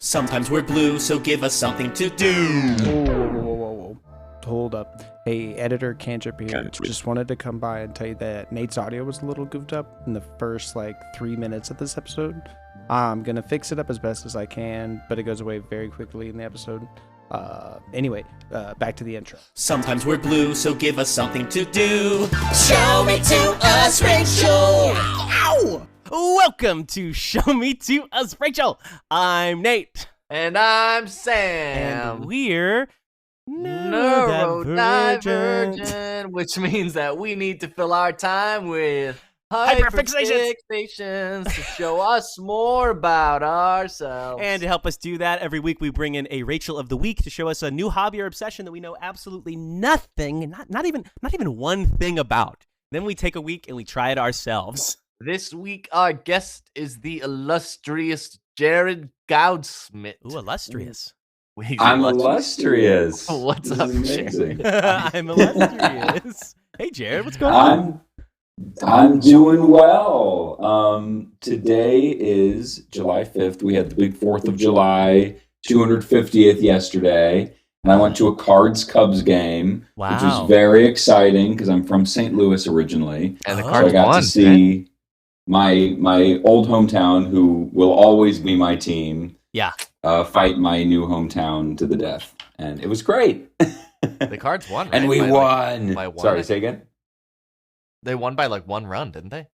Sometimes we're blue, so give us something to do. Whoa. Hold up. Hey, editor Cantrip here. Just wanted to come by and tell you that Nate's audio was a little goofed up in the first 3 minutes of this episode. I'm gonna fix it up as best as I can, but it goes away very quickly in the episode. Anyway, back to the intro. Sometimes we're blue, so give us something to do. Show me to us, Rachel. Ow! Welcome to Show Me to Us, Rachel. I'm Nate. And I'm Sam. And we're neurodivergent, which means that we need to fill our time with hyperfixations to show us more about ourselves. And to help us do that, every week we bring in a Rachel of the Week to show us a new hobby or obsession that we know absolutely nothing, not even one thing about. Then we take a week and we try it ourselves. This week, our guest is the illustrious Jared Goudsmit. Ooh, illustrious. I'm illustrious. What's up, Jared? I'm illustrious. Hey, Jared, what's going on? I'm doing well. Today is July 5th. We had the big 4th of July, 250th yesterday. And I went to a Cards-Cubs game, which was very exciting because I'm from St. Louis originally. And the Cards so I got won, to see my old hometown, who will always be my team, fight my new hometown to the death. And it was great. The Cards won, right? And we won. By one, Sorry, say again? They won by one run, didn't they?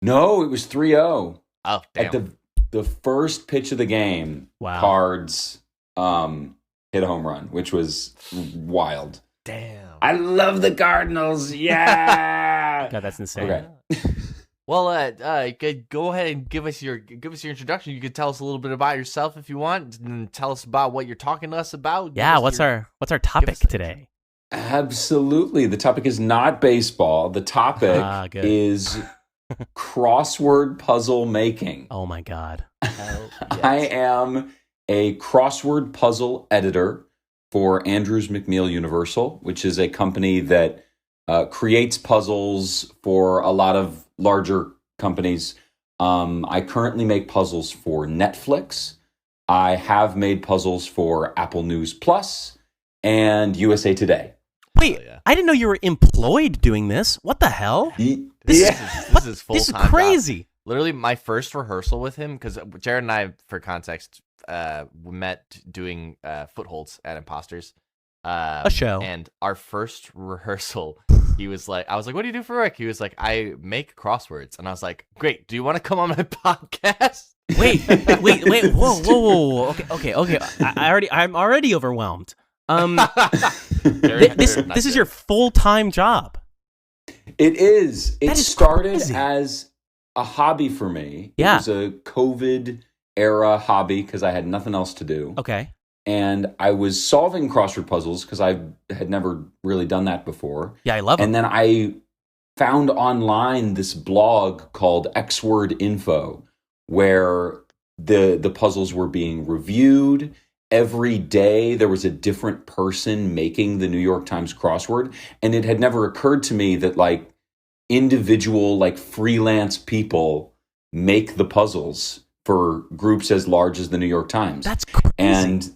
No, it was 3-0. Oh, damn. At the first pitch of the game, Cards hit a home run, which was wild. Damn. I love the Cardinals. Yeah. God, that's insane. Okay. Well, go ahead and give us your introduction. You could tell us a little bit about yourself if you want, and tell us about what you're talking to us about. Yeah, what's our topic today? Absolutely. The topic is not baseball. The topic is crossword puzzle making. Oh my God. Yes. I am a crossword puzzle editor for Andrews McMeel Universal, which is a company that creates puzzles for a lot of larger companies. I currently make puzzles for Netflix. I have made puzzles for Apple News Plus and USA Today. Wait, I didn't know you were employed doing this. What the hell? This is full-time. This is crazy. Job. Literally, my first rehearsal with him, because Jared and I, for context, we met doing Footholds at Imposters. A show. And our first rehearsal, I was like, what do you do for work? He was like, I make crosswords. And I was like, great, do you want to come on my podcast? Wait, whoa. Okay. I'm already overwhelmed. This is your full-time job. It is. It started crazy. as a hobby for me. Yeah. It was a COVID era hobby because I had nothing else to do. Okay. And I was solving crossword puzzles because I had never really done that before. Yeah, I love it. And then I found online this blog called Xword Info, where the puzzles were being reviewed. Every day there was a different person making the New York Times crossword. And it had never occurred to me that individual freelance people make the puzzles for groups as large as the New York Times. That's crazy. And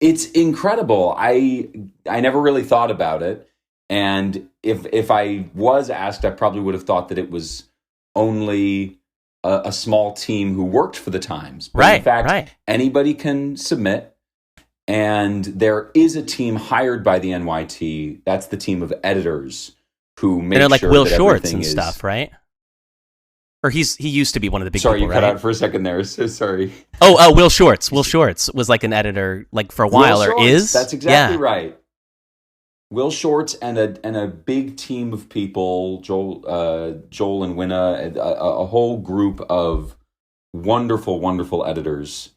it's incredible. I never really thought about it. And if I was asked, I probably would have thought that it was only a small team who worked for the Times. But in fact, anybody can submit. And there is a team hired by the NYT. That's the team of editors who make sure they're Will that Shorts everything and is... stuff, right? Or he used to be one of the big Sorry, people, you cut right? out for a second there. So sorry. Oh, Will Shorts. Will Shorts was an editor for a while, Will or Shorts, is? That's exactly right. Will Shorts and a big team of people, Joel and Winna, a whole group of wonderful, wonderful editors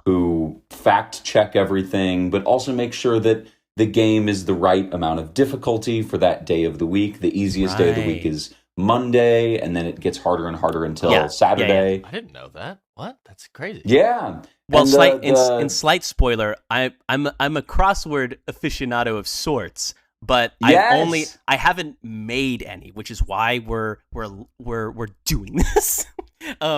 who fact check everything, but also make sure that the game is the right amount of difficulty for that day of the week. The easiest day of the week is Monday, and then it gets harder and harder until Saturday. Yeah. I didn't know that. What? That's crazy. Yeah. Well, in slight spoiler, I'm a crossword aficionado of sorts, but I haven't made any, which is why we're doing this.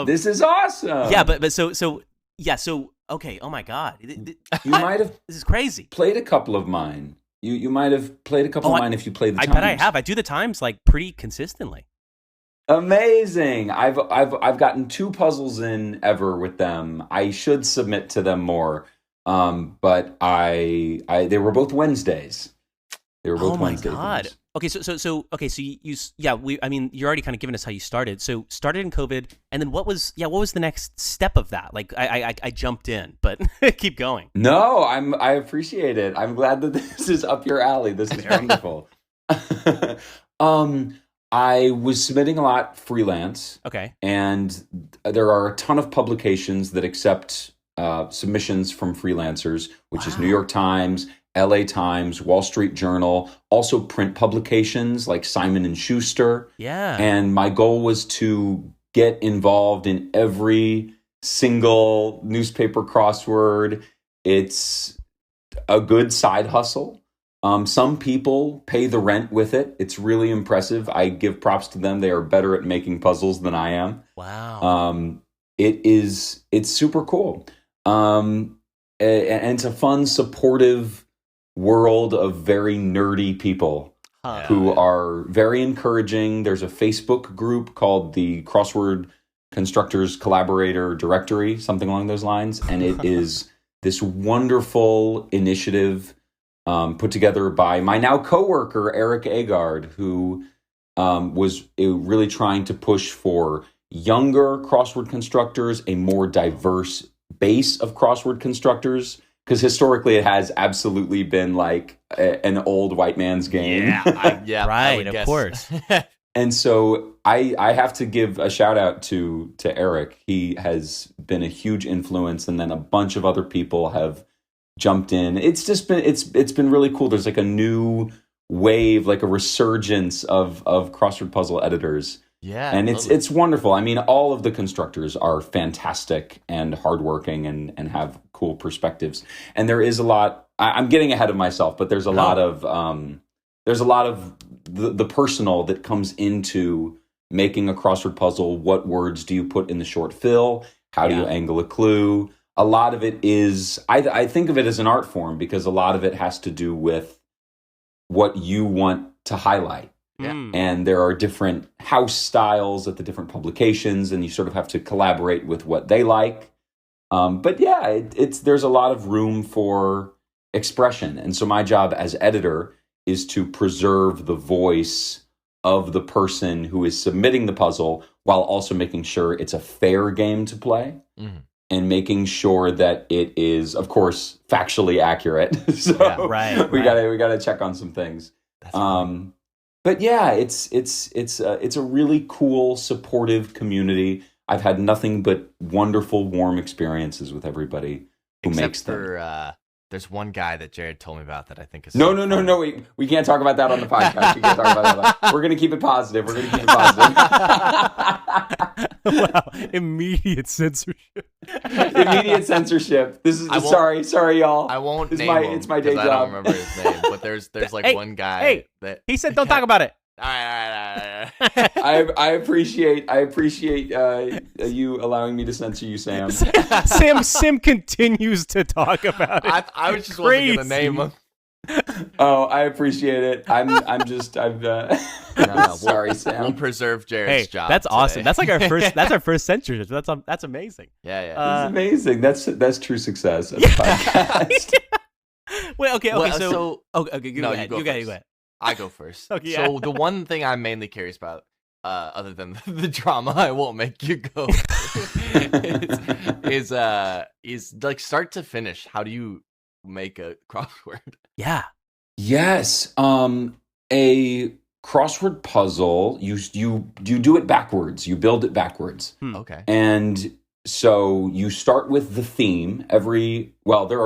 This is awesome. Yeah, but so Yeah. So okay. Oh my God. You might have This is crazy. played a couple of mine. You might have played a couple of mine if you played the I times. bet I have. I do the times like pretty consistently. Amazing! I've gotten 2 puzzles in ever with them. I should submit to them more, but I they were both Wednesdays. They were both Oh my Wednesday God. things. Okay, so I mean, you're already kind of giving us how you started. So started in COVID, and then what was the next step of that? Like I jumped in, but keep going. No, I appreciate it. I'm glad that this is up your alley. This is wonderful. I was submitting a lot freelance. Okay. And there are a ton of publications that accept submissions from freelancers, which is New York Times, LA Times, Wall Street Journal, also print publications like Simon and Schuster. Yeah. And my goal was to get involved in every single newspaper crossword. It's a good side hustle. Some people pay the rent with it. It's really impressive. I give props to them. They are better at making puzzles than I am. Wow. It's super cool. And it's a fun, supportive world of very nerdy people who are very encouraging. There's a Facebook group called the Crossword Constructors Collaborator Directory, something along those lines. And it is this wonderful initiative put together by my now coworker, Eric Agard, who was really trying to push for younger crossword constructors, a more diverse base of crossword constructors, because historically it has absolutely been like an old white man's game. Right, of course. And so I have to give a shout out to Eric. He has been a huge influence, and then a bunch of other people have jumped in. It's just been it's been really cool. There's like a new wave, like a resurgence of crossword puzzle editors. Yeah, and it's wonderful. I mean, all of the constructors are fantastic and hardworking and have cool perspectives. And there is a lot. I'm getting ahead of myself, but there's a lot of the personal that comes into making a crossword puzzle. What words do you put in the short fill? How do you angle a clue? A lot of it is, I think of it as an art form because a lot of it has to do with what you want to highlight. Yeah. And there are different house styles at the different publications, and you sort of have to collaborate with what they like. But yeah, there's a lot of room for expression. And so my job as editor is to preserve the voice of the person who is submitting the puzzle while also making sure it's a fair game to play. Mm-hmm. And making sure that it is, of course, factually accurate. So we gotta check on some things. But yeah, it's a really cool, supportive community. I've had nothing but wonderful, warm experiences with everybody who makes them. There's one guy that Jared told me about that I think is No. We can't talk about that on the podcast. We can't talk about that. We're gonna keep it positive. Wow! Immediate censorship. Immediate censorship. This is sorry, y'all. I won't name him. It's my day job. I don't remember his name, but there's like one guy that he said don't talk about it. All right. I appreciate you allowing me to censor you, Sam. Sim continues to talk about it. I was just wasn't gonna name him. Oh, I appreciate it. Sorry, Sam. We'll preserve Jared's job. That's today. awesome. That's like our first. That's our first censorship. That's amazing. Yeah. That's amazing. That's true success as a podcast. Wait, okay. Go ahead. You go ahead. I go first. Okay, So the one thing I'm mainly curious about, other than the drama, I won't make you go, is like start to finish. How do you make a crossword? Yeah. Yes. A crossword puzzle, you do it backwards. You build it backwards. Okay. And so you start with the theme. There are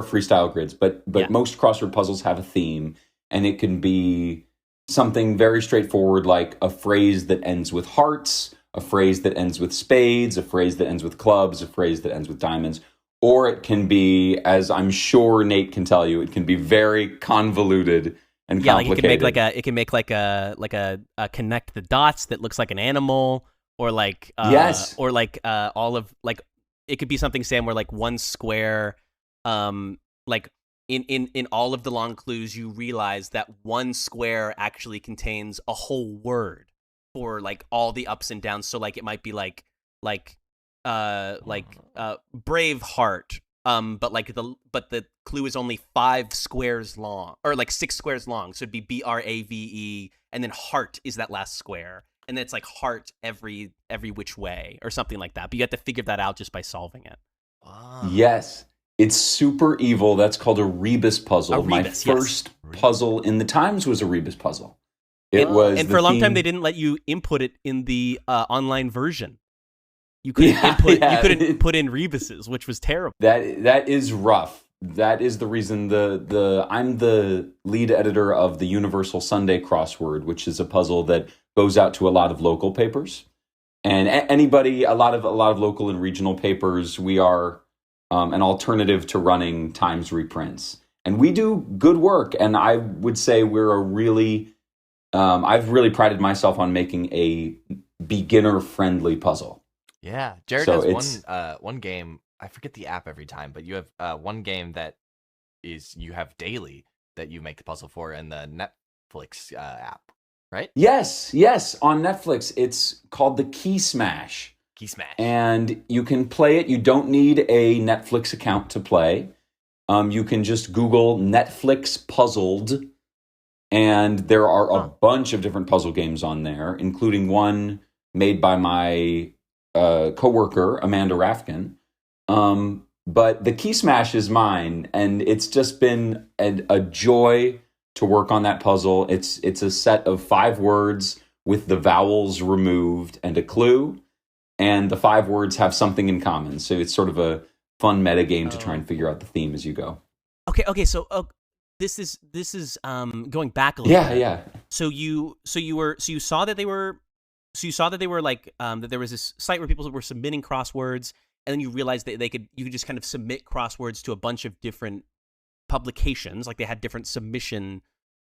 freestyle grids, but most crossword puzzles have a theme, and it can be something very straightforward, like a phrase that ends with hearts, a phrase that ends with spades, a phrase that ends with clubs, a phrase that ends with diamonds. Or it can be, as I'm sure Nate can tell you, it can be very convoluted and complicated. It can make like a connect the dots that looks like an animal, or like yes, or like all of like it could be something, Sam, where like one square, like in all of the long clues, you realize that one square actually contains a whole word for like all the ups and downs. So like it might be like brave heart. But the clue is only 5 squares long, or like 6 squares long. So it'd be BRAVE, and then heart is that last square, and then it's like heart every which way or something like that. But you have to figure that out just by solving it. Wow. Yes, it's super evil. That's called a rebus puzzle. My first puzzle in the Times was a rebus puzzle. It was, and for a long time they didn't let you input it in the online version. You couldn't You couldn't put in rebuses, which was terrible. That is rough. That is the reason I'm the lead editor of the Universal Sunday Crossword, which is a puzzle that goes out to a lot of local papers. And a lot of local and regional papers. We are an alternative to running Times reprints. And we do good work, and I would say we're I've really prided myself on making a beginner-friendly puzzle. Yeah, Jared has one game. I forget the app every time, but you have one game that you have daily that you make the puzzle for in the Netflix app, right? Yes, on Netflix. It's called the Key Smash. And you can play it. You don't need a Netflix account to play. You can just Google Netflix puzzled, and there are a bunch of different puzzle games on there, including one made by my coworker, Amanda Rafkin. But the Key Smash is mine, and it's just been a joy to work on that puzzle. It's a set of 5 words with the vowels removed and a clue, and the 5 words have something in common. So it's sort of a fun meta game to try and figure out the theme as you go. Okay. So this is going back a little bit. Yeah. So you saw that they were like that there was this site where people were submitting crosswords, and then you realized that you could just kind of submit crosswords to a bunch of different publications, like they had different submission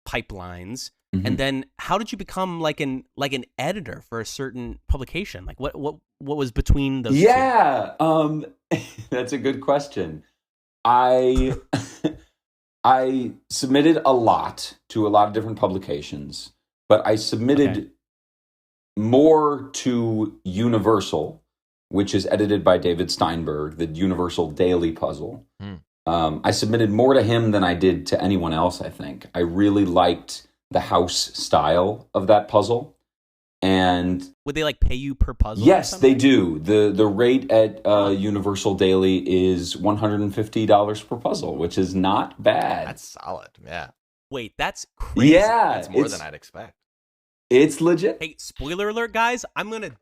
pipelines. Mm-hmm. And then how did you become like an editor for a certain publication? Like what was between those two? That's a good question. I submitted a lot to a lot of different publications, but I submitted more to Universal, which is edited by David Steinberg, the Universal Daily Puzzle. I submitted more to him than I did to anyone else, I think. I really liked the house style of that puzzle. And would they like pay you per puzzle? Yes, they do. The rate at Universal Daily is $150 per puzzle, which is not bad. That's solid. Yeah. Wait, that's crazy. Yeah, that's more than I'd expect. It's legit. Hey, spoiler alert, guys! I'm gonna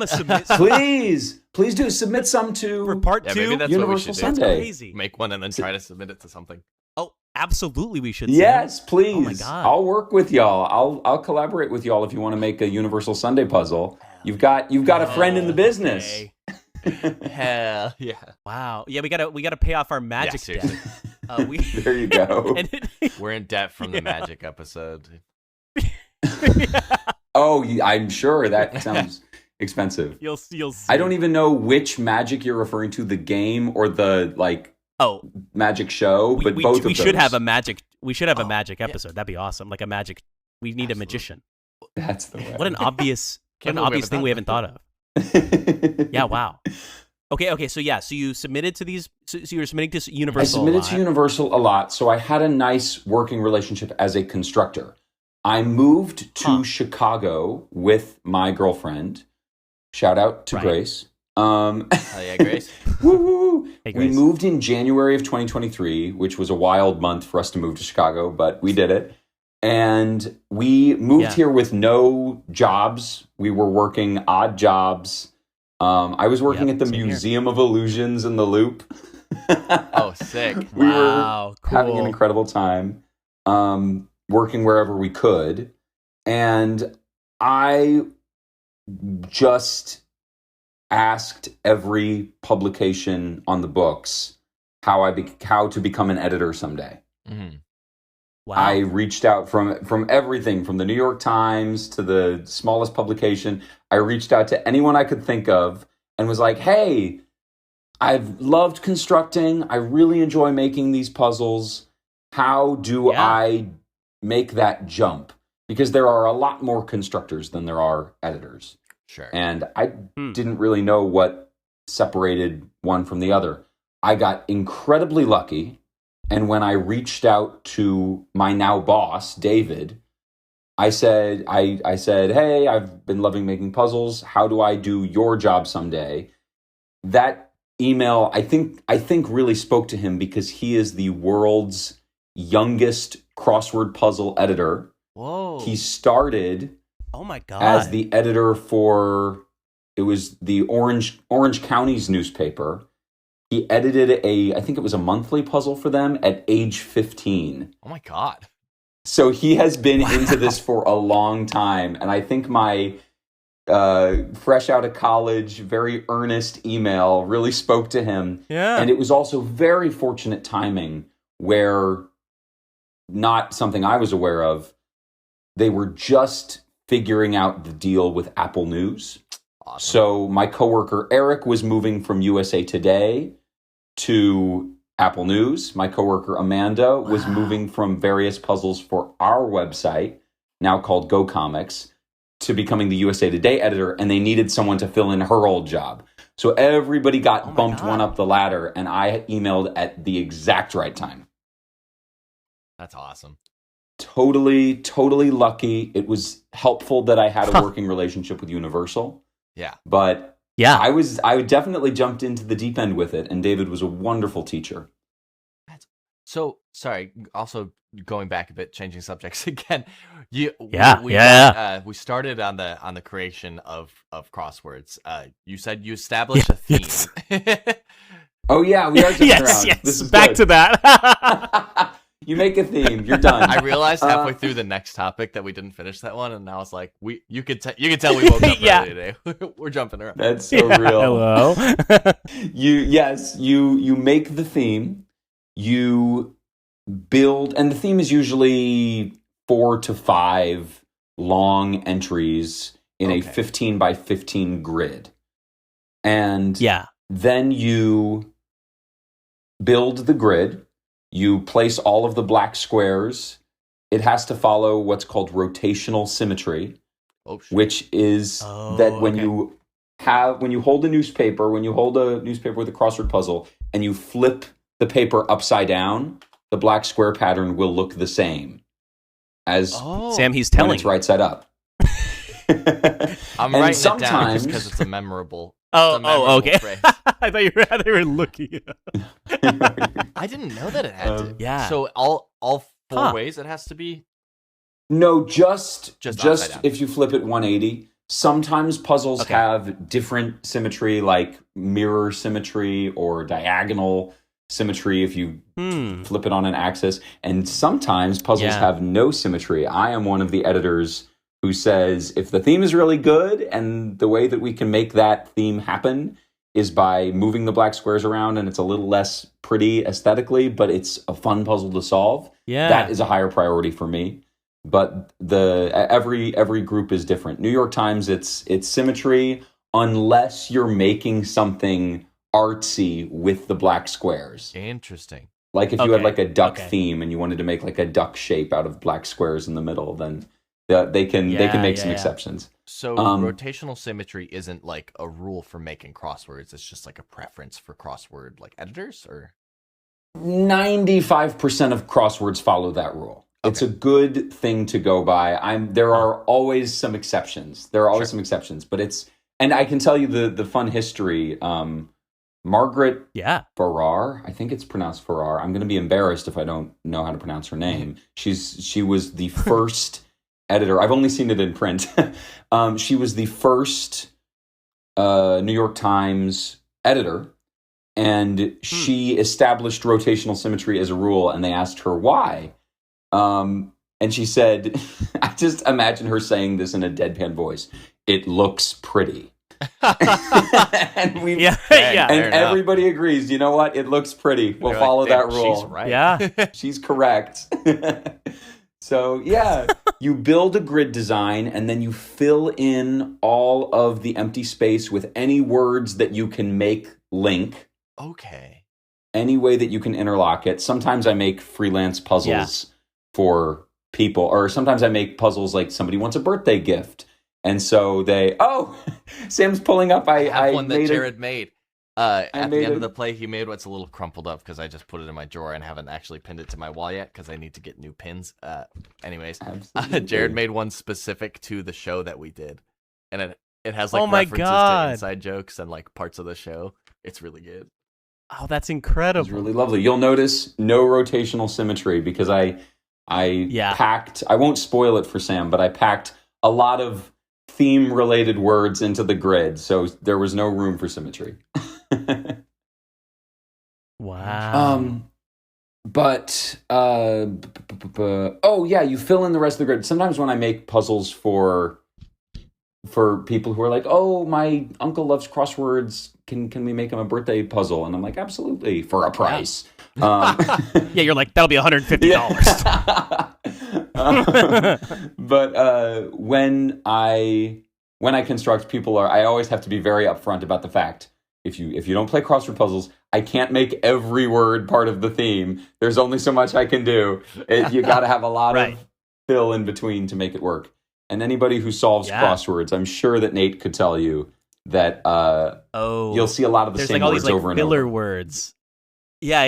submit. Please do submit some for part 2. Maybe that's Universal what we should Sunday. do. That's crazy. Make one and then try to submit it to something. Oh, absolutely, we should. Yes, please. Oh my God. I'll work with y'all. I'll collaborate with y'all if you want to make a Universal Sunday puzzle. You've got a friend in the business. Okay. Hell yeah! Wow. Yeah, we gotta pay off our magic debt. There you go. We're in debt from the magic episode. Oh, I'm sure that sounds expensive. You'll see. I don't even know which magic you're referring to, the game or the magic show, but both of those. We should have a magic episode. That'd be awesome. Like a magic. We need a magician. That's the way. What an obvious thing we haven't thought of. Yeah, wow. Okay, so you submitted to these, so you were submitting to Universal. I submitted to Universal a lot, so I had a nice working relationship as a constructor. I moved to Chicago with my girlfriend. Shout out to Grace. Oh yeah, Grace. Woo-hoo. Hey, Grace. We moved in January of 2023, which was a wild month for us to move to Chicago, but we did it. And we moved here with no jobs. We were working odd jobs. I was working at the Museum of Illusions in the Loop. Oh, sick. We Wow, were cool. having an incredible time, working wherever we could. And I just asked every publication on the books how to become an editor someday. Mm-hmm. Wow. I reached out from everything, from the New York Times to the smallest publication. I reached out to anyone I could think of and was like, hey, I've loved constructing. I really enjoy making these puzzles. How do I make that jump? Because there are a lot more constructors than there are editors. Sure. And I didn't really know what separated one from the other. I got incredibly lucky. And when I reached out to my now boss, David, I said, hey, I've been loving making puzzles. How do I do your job someday? That email, I think really spoke to him because he is the world's youngest crossword puzzle editor. Whoa. He started my God. as the editor for, it was the Orange County's newspaper. He edited I think it was a monthly puzzle for them at age 15. Oh my God. So he has been into this for a long time. And I think my fresh out of college, very earnest email really spoke to him. Yeah. And it was also very fortunate timing where, not something I was aware of, they were just figuring out the deal with Apple News. Awesome. So my coworker Eric was moving from USA Today to Apple News. My coworker Amanda was moving from various puzzles for our website, now called Go Comics, to becoming the USA Today editor, and they needed someone to fill in her old job. So everybody got bumped one up the ladder, and I emailed at the exact right time. That's awesome. Totally lucky. It was helpful that I had a working relationship with Universal. Yeah. But yeah, I definitely jumped into the deep end with it, and David was a wonderful teacher. So, sorry, also going back a bit, changing subjects again. We started on the creation of Crosswords. You said you established a theme. Oh yeah, we are jumping around. Yes, this is back good. to that. You make a theme, you're done. I realized halfway through the next topic that we didn't finish that one, and I was like, you could tell we woke up early today. We're jumping around. That's so real. Hello. You make the theme, you build, and the theme is usually 4 to 5 long entries in a 15 by 15 grid. And then you build the grid. You place all of the black squares. It has to follow what's called rotational symmetry, which is that when you hold a newspaper with a crossword puzzle, and you flip the paper upside down, the black square pattern will look the same as Sam. He's telling when it's right side up. I'm writing it down just because it's a memorable. Okay. Phrase. I thought you were looking. I didn't know that it had to. Yeah. So all 4 ways it has to be. No, just upside down. if you flip it 180. Sometimes puzzles have different symmetry, like mirror symmetry or diagonal symmetry if you flip it on an axis. And sometimes puzzles have no symmetry. I am one of the editors who says if the theme is really good and the way that we can make that theme happen is by moving the black squares around and it's a little less pretty aesthetically, but it's a fun puzzle to solve, that is a higher priority for me. But every group is different. New York Times, it's symmetry unless you're making something artsy with the black squares. Interesting. Like if you had like a duck theme and you wanted to make like a duck shape out of black squares in the middle, then they can make some exceptions. So rotational symmetry isn't like a rule for making crosswords. It's just like a preference for crossword like editors, or 95% of crosswords follow that rule. Okay. It's a good thing to go by. There are always some exceptions. But and I can tell you the fun history. Margaret Farrar, I think it's pronounced Farrar. I'm going to be embarrassed if I don't know how to pronounce her name. She was the first editor. I've only seen it in print. She was the first New York Times editor, and she established rotational symmetry as a rule, and they asked her why. And she said, I just imagine her saying this in a deadpan voice, "It looks pretty." And everybody agrees. You know what? It looks pretty. We'll follow that rule. She's right. Yeah, she's correct. So you build a grid design and then you fill in all of the empty space with any words that you can make link. Okay. Any way that you can interlock it. Sometimes I make freelance puzzles for people, or sometimes I make puzzles like somebody wants a birthday gift. And so Sam's pulling up. I have one that Jared made. At the end of the play, he made what's a little crumpled up because I just put it in my drawer and haven't actually pinned it to my wall yet because I need to get new pins. Anyways, Jared made one specific to the show that we did. And it has like references to inside jokes and like parts of the show. It's really good. Oh, that's incredible. It's really lovely. You'll notice no rotational symmetry because I packed, I won't spoil it for Sam, but I packed a lot of theme-related words into the grid, so there was no room for symmetry. Wow. But you fill in the rest of the grid. Sometimes when I make puzzles for people who are like, oh, my uncle loves crosswords, can we make him a birthday puzzle? And I'm like, absolutely, for a price. You're like, that'll be $150. But when I construct, I always have to be very upfront about the fact, if you don't play crossword puzzles, I can't make every word part of the theme. There's only so much I can do. You got to have a lot of fill in between to make it work. And anybody who solves crosswords, I'm sure that Nate could tell you that you'll see a lot of the same words over and over. Filler words. Yeah.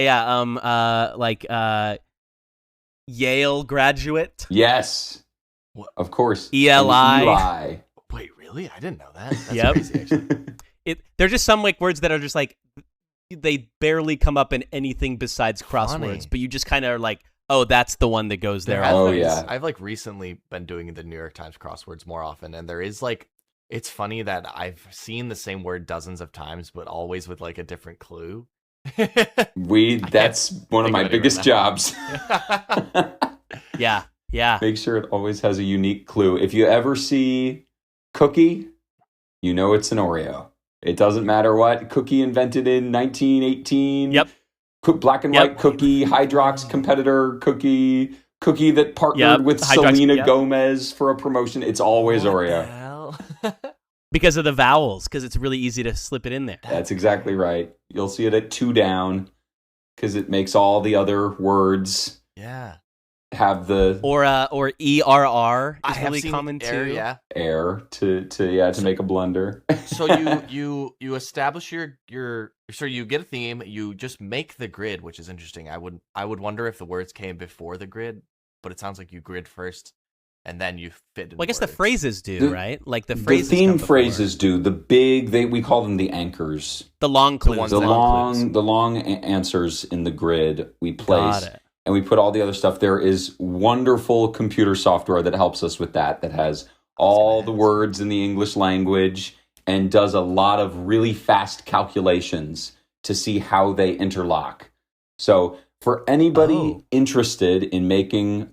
Yale graduate. Yes. Of course. Eli. Wait, really? I didn't know that. That's crazy, actually. They're just some like words that are just like, they barely come up in anything besides crosswords, but you just kind of are like, oh, that's the one that goes there. I've like recently been doing the New York Times crosswords more often, and there is like, it's funny that I've seen the same word dozens of times, but always with like a different clue. That's one of my biggest jobs. Yeah. Make sure it always has a unique clue. If you ever see cookie, you know it's an Oreo. It doesn't matter what. Cookie invented in 1918. Yep. Black and white cookie, Hydrox competitor cookie that partnered with Selena Gomez for a promotion. It's always Oreo. Because of the vowels, because it's really easy to slip it in there. That's exactly right. You'll see it at 2 down because it makes all the other words have the or ERR is really common air, too. Air to make a blunder. So you establish your you get a theme, you just make the grid, which is interesting. I would wonder if the words came before the grid, but it sounds like you grid first and then you fit in. Well, I guess the phrases do, right? Like the phrases. The theme phrases do. The big we call them the anchors. The long clues. The long answers in the grid we place. Got it. And we put all the other stuff. There is wonderful computer software that helps us with that has all the words in the English language and does a lot of really fast calculations to see how they interlock. So for anybody interested in making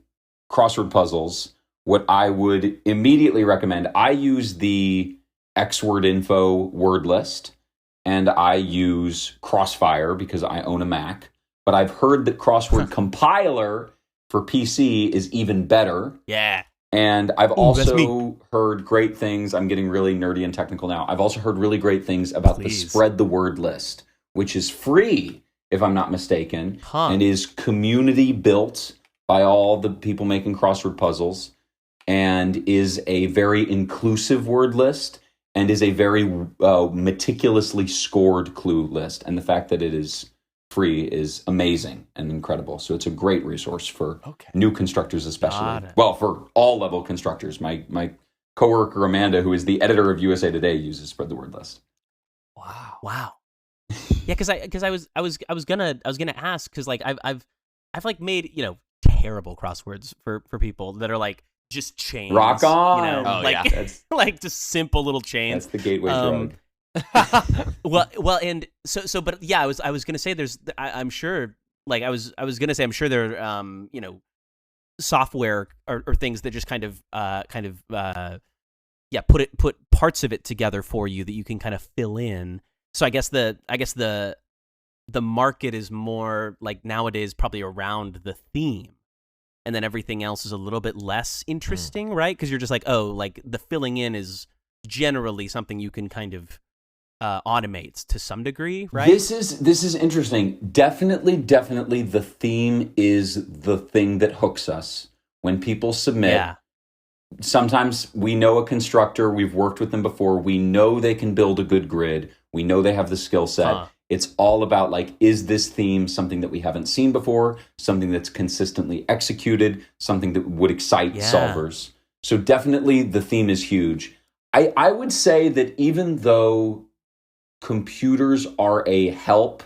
crossword puzzles, what I would immediately recommend, I use the Xword Info word list, and I use Crossfire because I own a Mac. But I've heard that Crossword Compiler for PC is even better. Yeah. And I've also heard great things. I'm getting really nerdy and technical now. I've also heard really great things about the Spread the Word list, which is free, if I'm not mistaken, and is community built by all the people making crossword puzzles, and is a very inclusive word list, and is a very meticulously scored clue list. And the fact that it is free is amazing and incredible. So it's a great resource for new constructors, especially. Well, for all level constructors. My coworker Amanda, who is the editor of USA Today, uses Spread the Word list. Wow. Yeah, because I was gonna ask, because like I've like made terrible crosswords for people that are like just chains. Rock on. Like just simple little chains. That's the gateway drug. well, and so, but yeah, I was gonna say I'm sure, like I was gonna say I'm sure there are software or things that just kind of put parts of it together for you that you can kind of fill in. So I guess the market is more like nowadays probably around the theme, and then everything else is a little bit less interesting, right? Because you're just like, oh, like the filling in is generally something you can kind of automates to some degree, right? This is interesting. Definitely the theme is the thing that hooks us. When people submit, sometimes we know a constructor, we've worked with them before, we know they can build a good grid, we know they have the skill set. It's all about, like, is this theme something that we haven't seen before, something that's consistently executed, something that would excite solvers. So definitely the theme is huge. I would say that even though computers are a help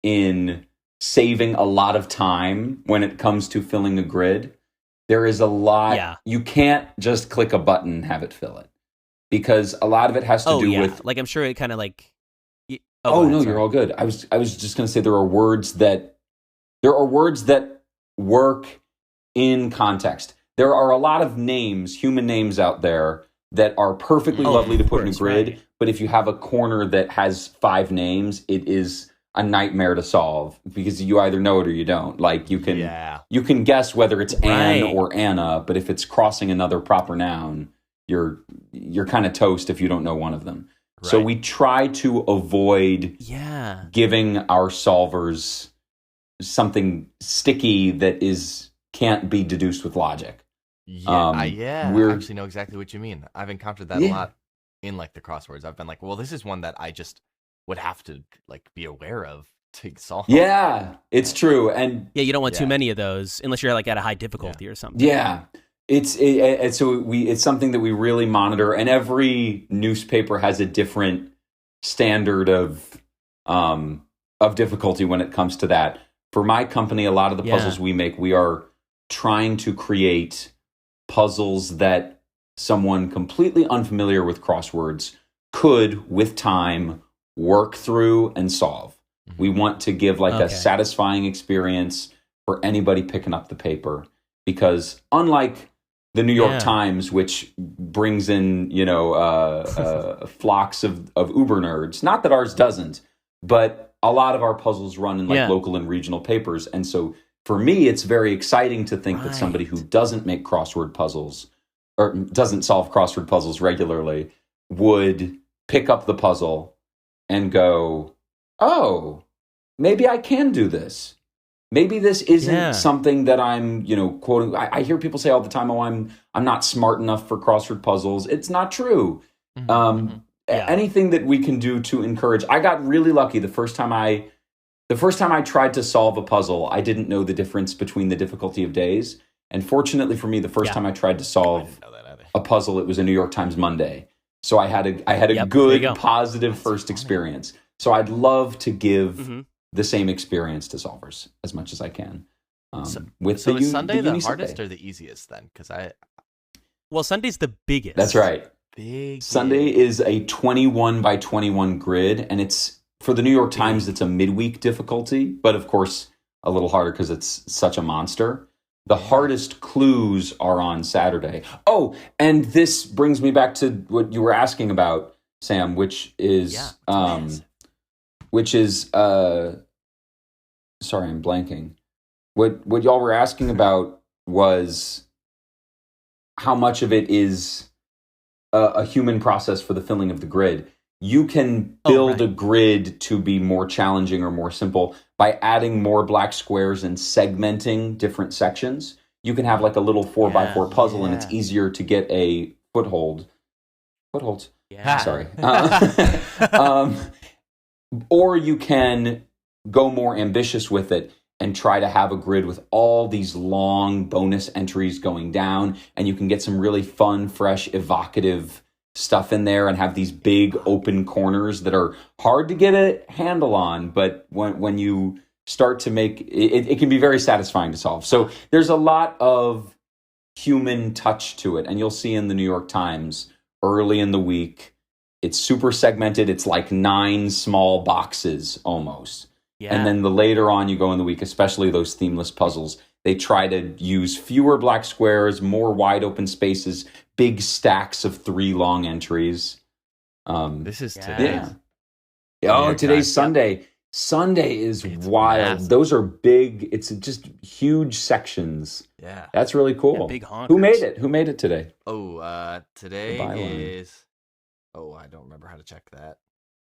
in saving a lot of time when it comes to filling a grid, there is a lot. You can't just click a button and have it fill it, because a lot of it has to do with, like, I'm sure it kind of like. You're all good. I was just going to say there are words that work in context. There are a lot of names, human names out there that are perfectly lovely to put in a grid, right. But if you have a corner that has 5 names, it is a nightmare to solve, because you either know it or you don't. Like, you can guess whether it's Anne or Anna, but if it's crossing another proper noun, you're kind of toast if you don't know one of them. Right. So we try to avoid giving our solvers something sticky that can't be deduced with logic. I actually know exactly what you mean. I've encountered that a lot in, like, the crosswords. I've been like, well, this is one that I just would have to, like, be aware of to solve. Yeah, it's true. And you don't want too many of those unless you're, like, at a high difficulty or something. Yeah. It's something that we really monitor, and every newspaper has a different standard of difficulty when it comes to that. For my company, a lot of the puzzles we make, we are trying to create puzzles that someone completely unfamiliar with crosswords could, with time, work through and solve. Mm-hmm. We want to give a satisfying experience for anybody picking up the paper, because unlike the New York Times, which brings in, flocks of uber nerds. Not that ours doesn't, but a lot of our puzzles run in local and regional papers. And so for me, it's very exciting to think that somebody who doesn't make crossword puzzles or doesn't solve crossword puzzles regularly would pick up the puzzle and go, oh, maybe I can do this. Maybe this isn't something that I'm, quoting. I hear people say all the time, "Oh, I'm not smart enough for crossword puzzles." It's not true. Anything that we can do to encourage. I got really lucky the first time I tried to solve a puzzle. I didn't know the difference between the difficulty of days, and fortunately for me, the first time I tried to solve a puzzle, it was a New York Times Monday. So I had a good, positive first experience. So I'd love to give the same experience to solvers as much as I can. Is Sunday the hardest or the easiest then? Well, Sunday's the biggest. That's right. Sunday is a 21 by 21 grid, and it's, for the New York Times, it's a midweek difficulty, but of course a little harder because it's such a monster. The hardest clues are on Saturday. Oh, and this brings me back to what you were asking about, Sam, which is sorry, I'm blanking. What y'all were asking about was how much of it is a human process for the filling of the grid. You can build a grid to be more challenging or more simple by adding more black squares and segmenting different sections. You can have like a little 4x4 puzzle, and it's easier to get a footholds. Yeah. Sorry. Or you can go more ambitious with it and try to have a grid with all these long bonus entries going down, and you can get some really fun, fresh, evocative stuff in there and have these big open corners that are hard to get a handle on, but when you start to make it, it can be very satisfying to solve. So there's a lot of human touch to it, and you'll see in the New York Times early in the week, it's super segmented. It's like 9 small boxes almost. Yeah. And then the later on you go in the week, especially those themeless puzzles, they try to use fewer black squares, more wide open spaces, big stacks of 3 long entries. This is today. Today's Sunday. Sunday is wild. Massive. Those are big. It's just huge sections. Yeah. That's really cool. Big honkers. Who made it today? Today is... I don't remember how to check that.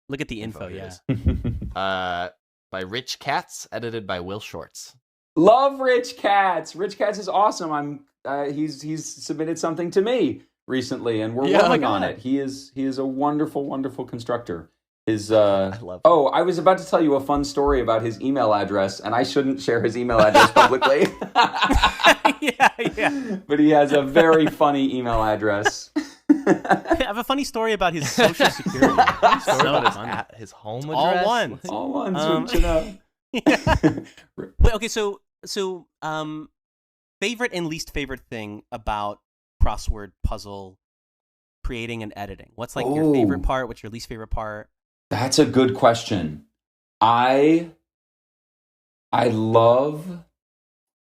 Look at the info. Here Yeah. it is. By Rich Katz, edited by Will Shorts. Love Rich Katz. Rich Katz is awesome. He's submitted something to me recently, and we're working on it. He is a wonderful, wonderful constructor. I love him. I was about to tell you a fun story about his email address, and I shouldn't share his email address publicly. yeah. But he has a very funny email address. I have a funny story about his social security. His home address. All ones. Wouldn't you know? Wait, okay, so favorite and least favorite thing about crossword puzzle creating and editing. What's like your favorite part? What's your least favorite part? That's a good question. I love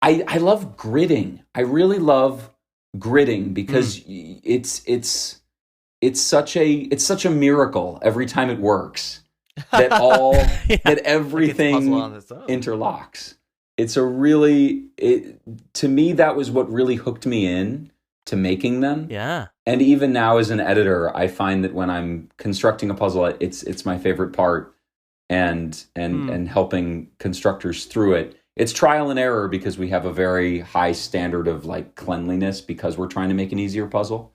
gridding. I really love gridding because it's such a miracle every time it works that that everything interlocks. It's a really to me that was what really hooked me in to making them. Yeah. And even now as an editor, I find that when I'm constructing a puzzle, it's my favorite part and helping constructors through it. It's trial and error because we have a very high standard of like cleanliness because we're trying to make an easier puzzle.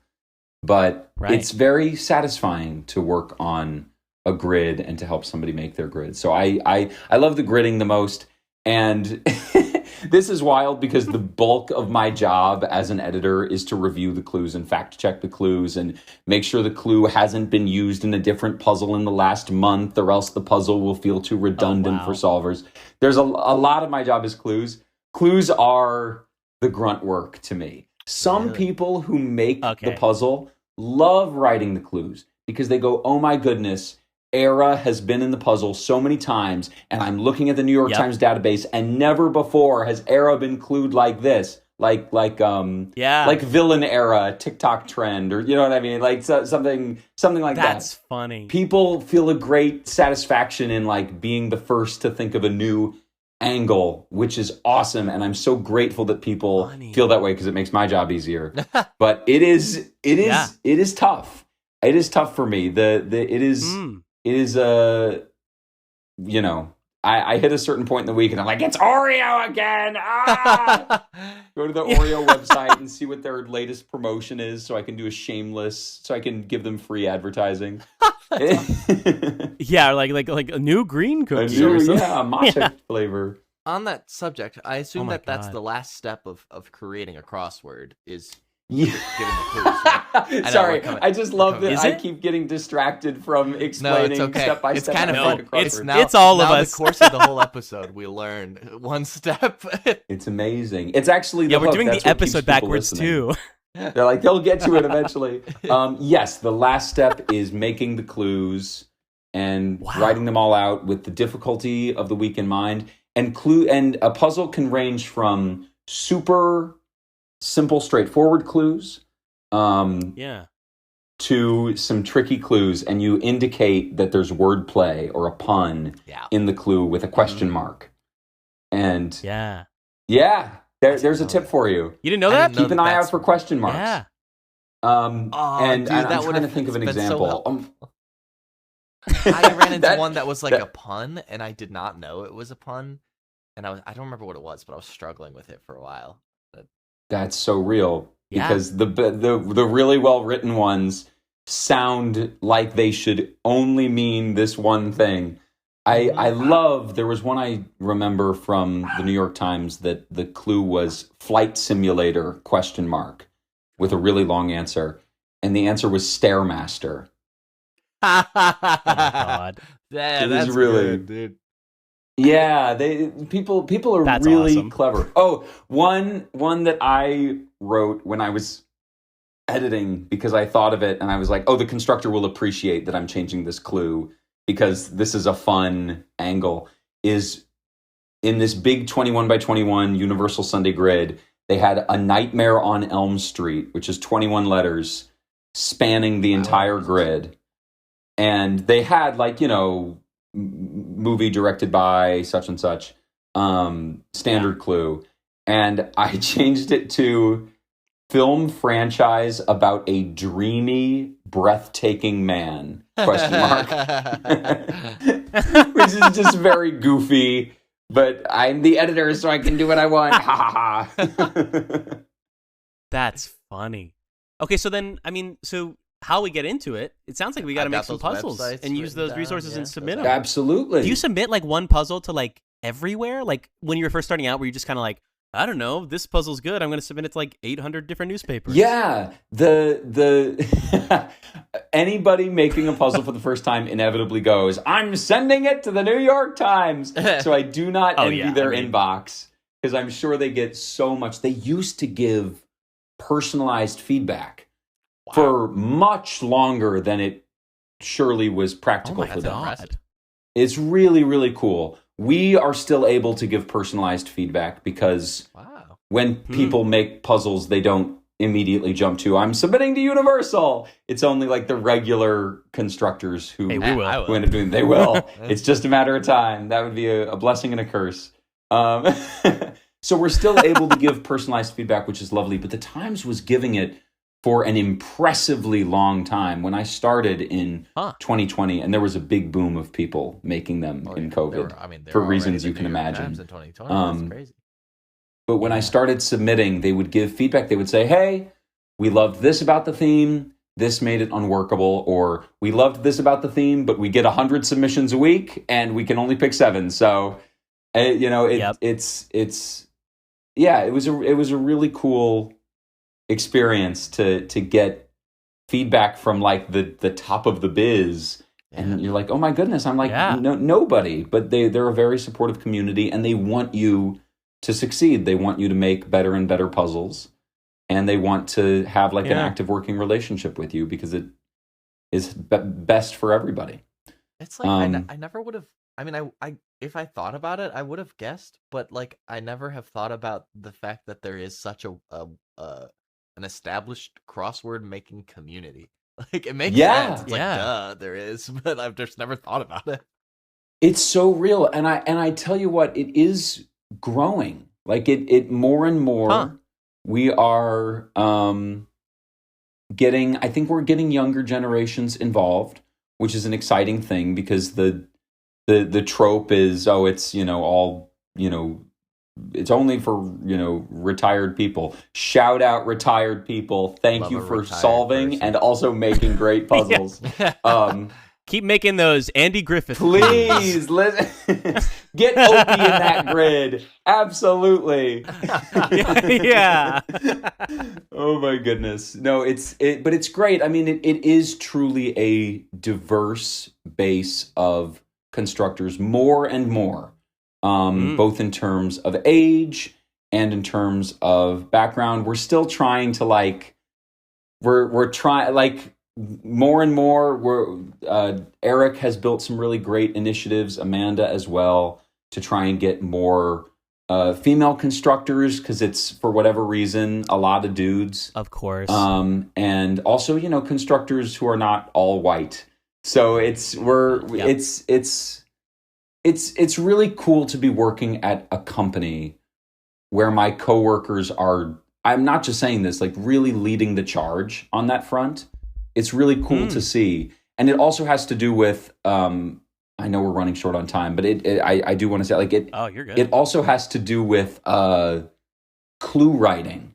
But it's very satisfying to work on a grid and to help somebody make their grid. So I love the gridding the most. And this is wild because the bulk of my job as an editor is to review the clues and fact check the clues and make sure the clue hasn't been used in a different puzzle in the last month or else the puzzle will feel too redundant for solvers. There's a lot of my job is clues. Clues are the grunt work to me. Some people who make the puzzle love writing the clues because they go, oh my goodness, Era has been in the puzzle so many times, and I'm looking at the New York Times database, and never before has Era been clued like this, like villain era TikTok trend, or you know what I mean, like something like that. That's funny. People feel a great satisfaction in like being the first to think of a new angle, which is awesome, and I'm so grateful that people feel that way because it makes my job easier. But it is tough. It is tough for me. It is I hit a certain point in the week and I'm like, it's Oreo again. Go to the Oreo website and see what their latest promotion is so I can do so I can give them free advertising. Yeah, like a new green cookie. Matcha flavor. On that subject, I assume that's the last step of creating a crossword is giving the clues. Sorry, I just love that I keep getting distracted from explaining step by step. It's kind of it's all of us. The course of the whole episode, we learn one step. It's amazing. It's actually we're doing the episode backwards too. They're like they'll get to it eventually. Yes, the last step is making the clues and writing them all out with the difficulty of the week in mind. And a puzzle can range from super simple, straightforward clues, to some tricky clues, and you indicate that there's wordplay or a pun in the clue with a question mark. And there's a tip for you. You didn't know that? Keep an eye out for question marks. Yeah. I'm trying to think of an example. I ran into one that was like a pun, and I did not know it was a pun, and I don't remember what it was, but I was struggling with it for a while. That's so real because the really well written ones sound like they should only mean this one thing. I love, there was one I remember from the New York Times that the clue was flight simulator ? With a really long answer, and the answer was Stairmaster. Oh my God. That's really good, dude. Yeah, people are That's really awesome. clever. Oh, one that I wrote when I was editing because I thought of it and I was like, oh, the constructor will appreciate that I'm changing this clue because this is a fun angle, is in this big 21 by 21 Universal Sunday grid, they had A Nightmare on Elm Street, which is 21 letters spanning the entire grid. And they had movie directed by such and such, standard clue. And I changed it to film franchise about a dreamy breathtaking man? Question mark. Which is just very goofy, but I'm the editor, so I can do what I want. Ha ha ha. That's funny. Okay, so then, I mean, so how we get into it, it sounds like we got to make some puzzles and use those resources and submit them. Absolutely. Do you submit like one puzzle to like everywhere? Like when you were first starting out, were you just kind of like, I don't know, this puzzle's good, I'm going to submit it to like 800 different newspapers? Yeah. Anybody making a puzzle for the first time inevitably goes, I'm sending it to the New York Times. So I do not envy their inbox, because I'm sure they get so much. They used to give personalized feedback for much longer than it surely was practical for them. It's really, really cool. We are still able to give personalized feedback because when people make puzzles, they don't immediately jump to, I'm submitting to Universal. It's only like the regular constructors who end up doing. They will. It's just a matter of time. That would be a blessing and a curse. So we're still able to give personalized feedback, which is lovely. But the Times was giving it for an impressively long time. When I started in 2020, and there was a big boom of people making them in COVID for reasons you can imagine. In 2020, that's crazy. But when I started submitting, they would give feedback. They would say, hey, we loved this about the theme. This made it unworkable. Or we loved this about the theme, but we get 100 submissions a week and we can only pick 7. So, it was a really cool experience to get feedback from like the top of the biz. And you're like, oh my goodness, I'm like, nobody. But they're a very supportive community, and they want you to succeed. They want you to make better and better puzzles, and they want to have like an active working relationship with you, because it is best for everybody. It's like I never would have. I mean, I if I thought about it, I would have guessed, but like I never have thought about the fact that there is such an established crossword making community. Like it makes sense. It's like, duh, there is, but I've just never thought about it. It's so real, and I tell you what, it is growing. Like it more and more. We are getting. I think we're getting younger generations involved, which is an exciting thing, because the trope is, it's all it's only for retired people. Shout out retired people. Thank you for solving and also making great puzzles. Keep making those Andy Griffith. Please, listen. Get Opie in that grid. Absolutely. Yeah. Oh my goodness. No, but it's great. I mean, it is truly a diverse base of constructors, more and more, both in terms of age and in terms of background. We're still trying to we're trying more and more. Eric has built some really great initiatives, Amanda as well, to try and get more female constructors, because it's, for whatever reason, a lot of dudes, of course, and also constructors who are not all white. So it's really cool to be working at a company where my coworkers are, I'm not just saying this, like really leading the charge on that front. It's really cool to see. And it also has to do with, I know we're running short on time, but I do want to say, oh, you're good. It also has to do with clue writing,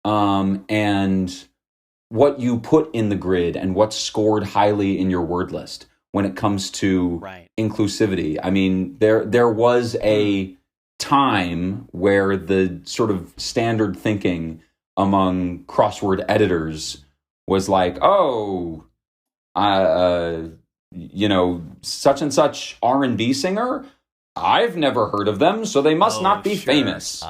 and what you put in the grid and what's scored highly in your word list when it comes to inclusivity. I mean, there was a time where the sort of standard thinking among crossword editors was like, such and such R&B singer, I've never heard of them, so they must not be famous.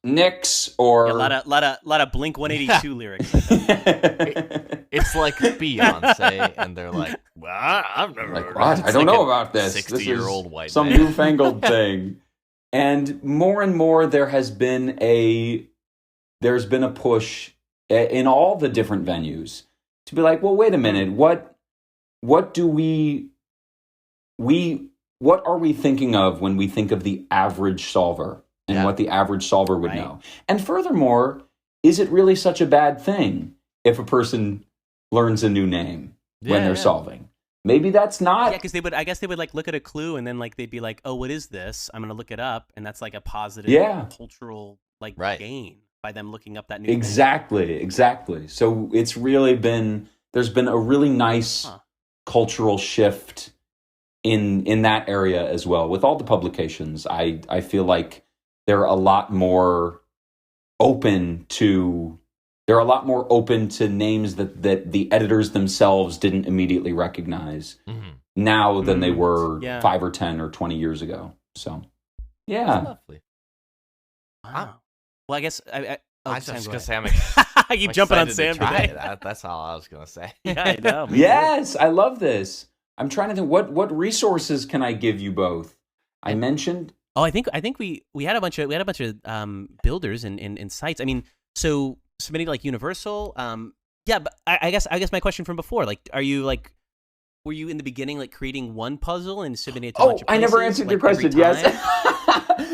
Nix or a lot of Blink 182 lyrics. It's like Beyonce, and they're like, well, I've never heard of it. I don't know about this. 60-year-old white some man. newfangled thing. And more there's been a push in all the different venues to be like, well, wait a minute, what are we thinking of when we think of the average solver and what the average solver would know? And furthermore, is it really such a bad thing if a person learns a new name when they're solving. Maybe that's not. Yeah, because I guess they would like look at a clue and then like they'd be like, oh, what is this? I'm gonna look it up, and that's like a positive cultural like gain by them looking up that new Exactly. So it's really there's been a really nice cultural shift in that area as well. With all the publications, I feel like they're a lot more open to names that the editors themselves didn't immediately recognize now than they were 5 or 10 or 20 years ago. So, yeah. That's lovely. Wow. Well, I guess I was just going to say, I keep jumping on Sam today. That's all I was going to say. Yeah, I know. Yes, I love this. I'm trying to think, what resources can I give you both? I mentioned. Oh, I think we had a bunch of builders and sites. I mean, so submitting like Universal. But I guess my question from before, like, were you in the beginning like creating one puzzle and submitting it to a bunch of places? I never answered your question. Yes.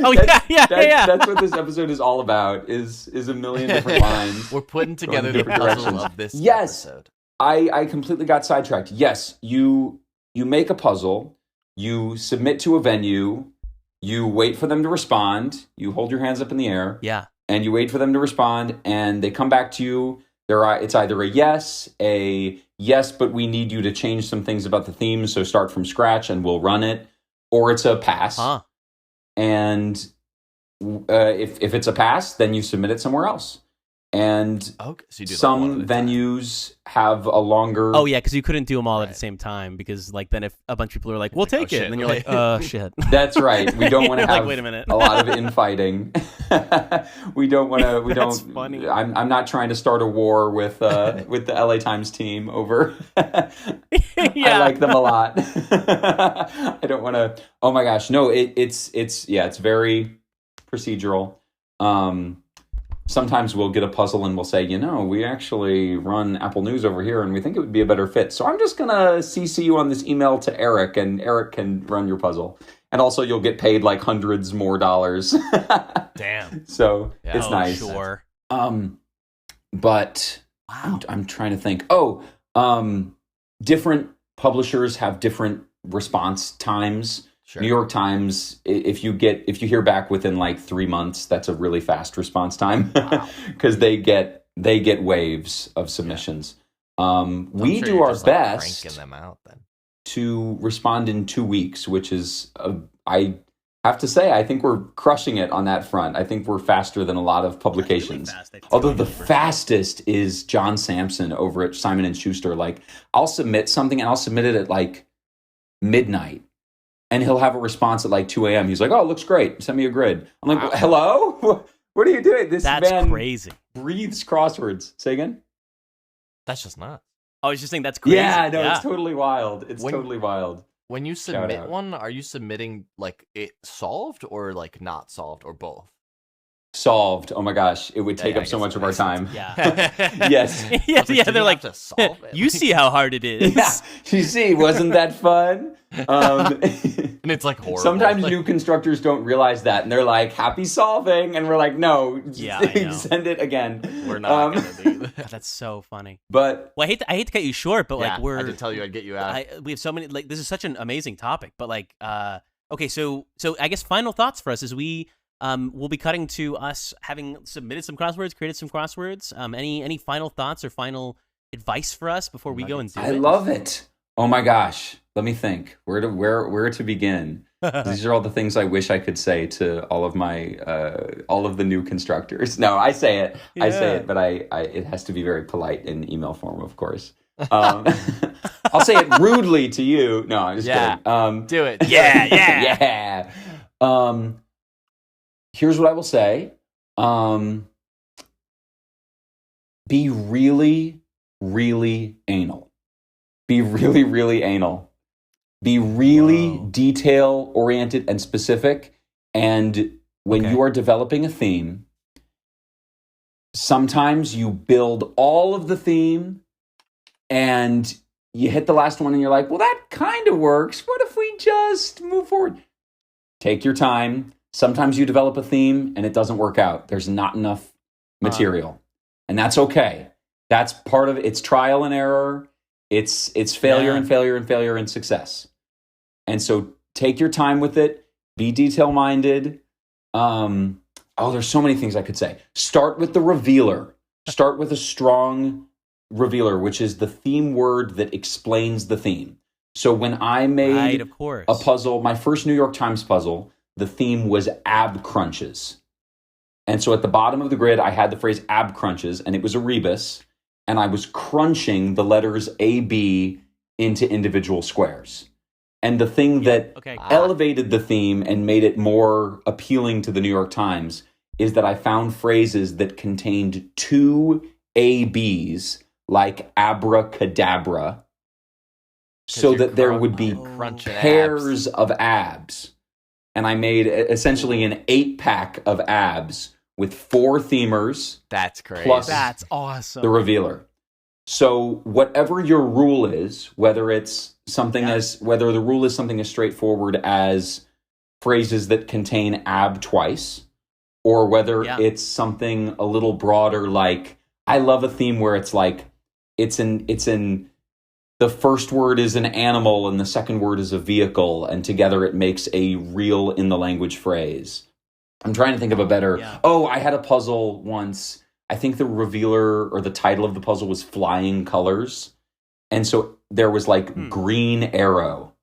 That's what this episode is all about. Is a million different lines. We're putting together the puzzle of this episode. I completely got sidetracked. Yes, you make a puzzle, you submit to a venue, you wait for them to respond, you hold your hands up in the air. Yeah. And you wait for them to respond, and they come back to you. It's either a yes, but we need you to change some things about the theme, so start from scratch and we'll run it, or it's a pass. And if it's a pass, then you submit it somewhere else. And so you do some venues have a longer. Oh yeah, because you couldn't do them all at the same time, because like then if a bunch of people are like, "We'll take it," and then you're like, shit." That's right. We don't want to have wait a minute. a lot of infighting. We don't want to. We That's don't. Funny. I'm not trying to start a war with the LA Times team over. I like them a lot. I don't want to. Oh my gosh, no! It's very procedural. Sometimes we'll get a puzzle and we'll say, we actually run Apple News over here and we think it would be a better fit. So I'm just going to CC you on this email to Eric, and Eric can run your puzzle. And also you'll get paid like hundreds more dollars. Damn. So it's nice. Sure. But wow. I'm trying to think. Different publishers have different response times. Sure. New York Times, if you hear back within like 3 months, that's a really fast response time because they get waves of submissions. We do our best them out, then. To respond in 2 weeks, which is I have to say I think we're crushing it on that front. I think we're faster than a lot of publications. Really fast, although the fastest is John Sampson over at Simon & Schuster. Like I'll submit something and I'll submit it at like midnight. And he'll have a response at like 2 a.m. He's like, "Oh, it looks great. Send me a grid." I'm like, "Hello? What are you doing?" That's man crazy. Breathes crosswords. Say again? That's just nuts. I was just saying that's crazy. Yeah, no, it's totally wild. It's totally wild. When you submit one, are you submitting like it solved or like not solved or both? Solved. Oh my gosh, it would take up so much of our time. Yeah. Yes. They're like, to solve it. You see how hard it is. Yeah. You see, wasn't that fun? And it's like horrible. Sometimes new constructors don't realize that, and they're like, "Happy solving," and we're like, "No, send it again." We're not gonna do that. That's so funny. But I hate to cut you short, but like I did tell you I'd get you out. We have so many. Like this is such an amazing topic, but like, okay, so I guess final thoughts for us is we'll be cutting to us having submitted some crosswords, created some crosswords. Any final thoughts or final advice for us before we go and do it? I love it. Oh my gosh. Let me think. Where to begin? These are all the things I wish I could say to all of the new constructors. No, I say it. Yeah. I say it, but it has to be very polite in email form, of course. I'll say it rudely to you. No, I'm just kidding. Do it. Yeah. Here's what I will say. Be really, really anal. Be really, really anal. Be really detail-oriented and specific. And when you are developing a theme, sometimes you build all of the theme and you hit the last one and you're like, well, that kind of works. What if we just move forward? Take your time. Sometimes you develop a theme and it doesn't work out. There's not enough material. And that's okay. That's part of it. It's trial and error. It's failure and failure and failure and success. And so take your time with it. Be detail-minded. There's so many things I could say. Start with the revealer. Start with a strong revealer, which is the theme word that explains the theme. So when I made a puzzle, my first New York Times puzzle, the theme was ab crunches. And so at the bottom of the grid, I had the phrase ab crunches, and it was a rebus, and I was crunching the letters A, B into individual squares. And the thing that elevated the theme and made it more appealing to the New York Times is that I found phrases that contained 2 ABs, like abracadabra, so that there would be pairs of abs. And I made essentially an 8-pack of abs with 4 themers. That's crazy. Plus That's awesome. the revealer. So whatever your rule is, whether it's something whether the rule is something as straightforward as phrases that contain ab twice, or whether it's something a little broader, like I love a theme where it's like it's in the first word is an animal and the second word is a vehicle, and together it makes a real in the language phrase. I'm trying to think of a better. I had a puzzle once. I think the revealer or the title of the puzzle was Flying Colors. And so there was like green arrow.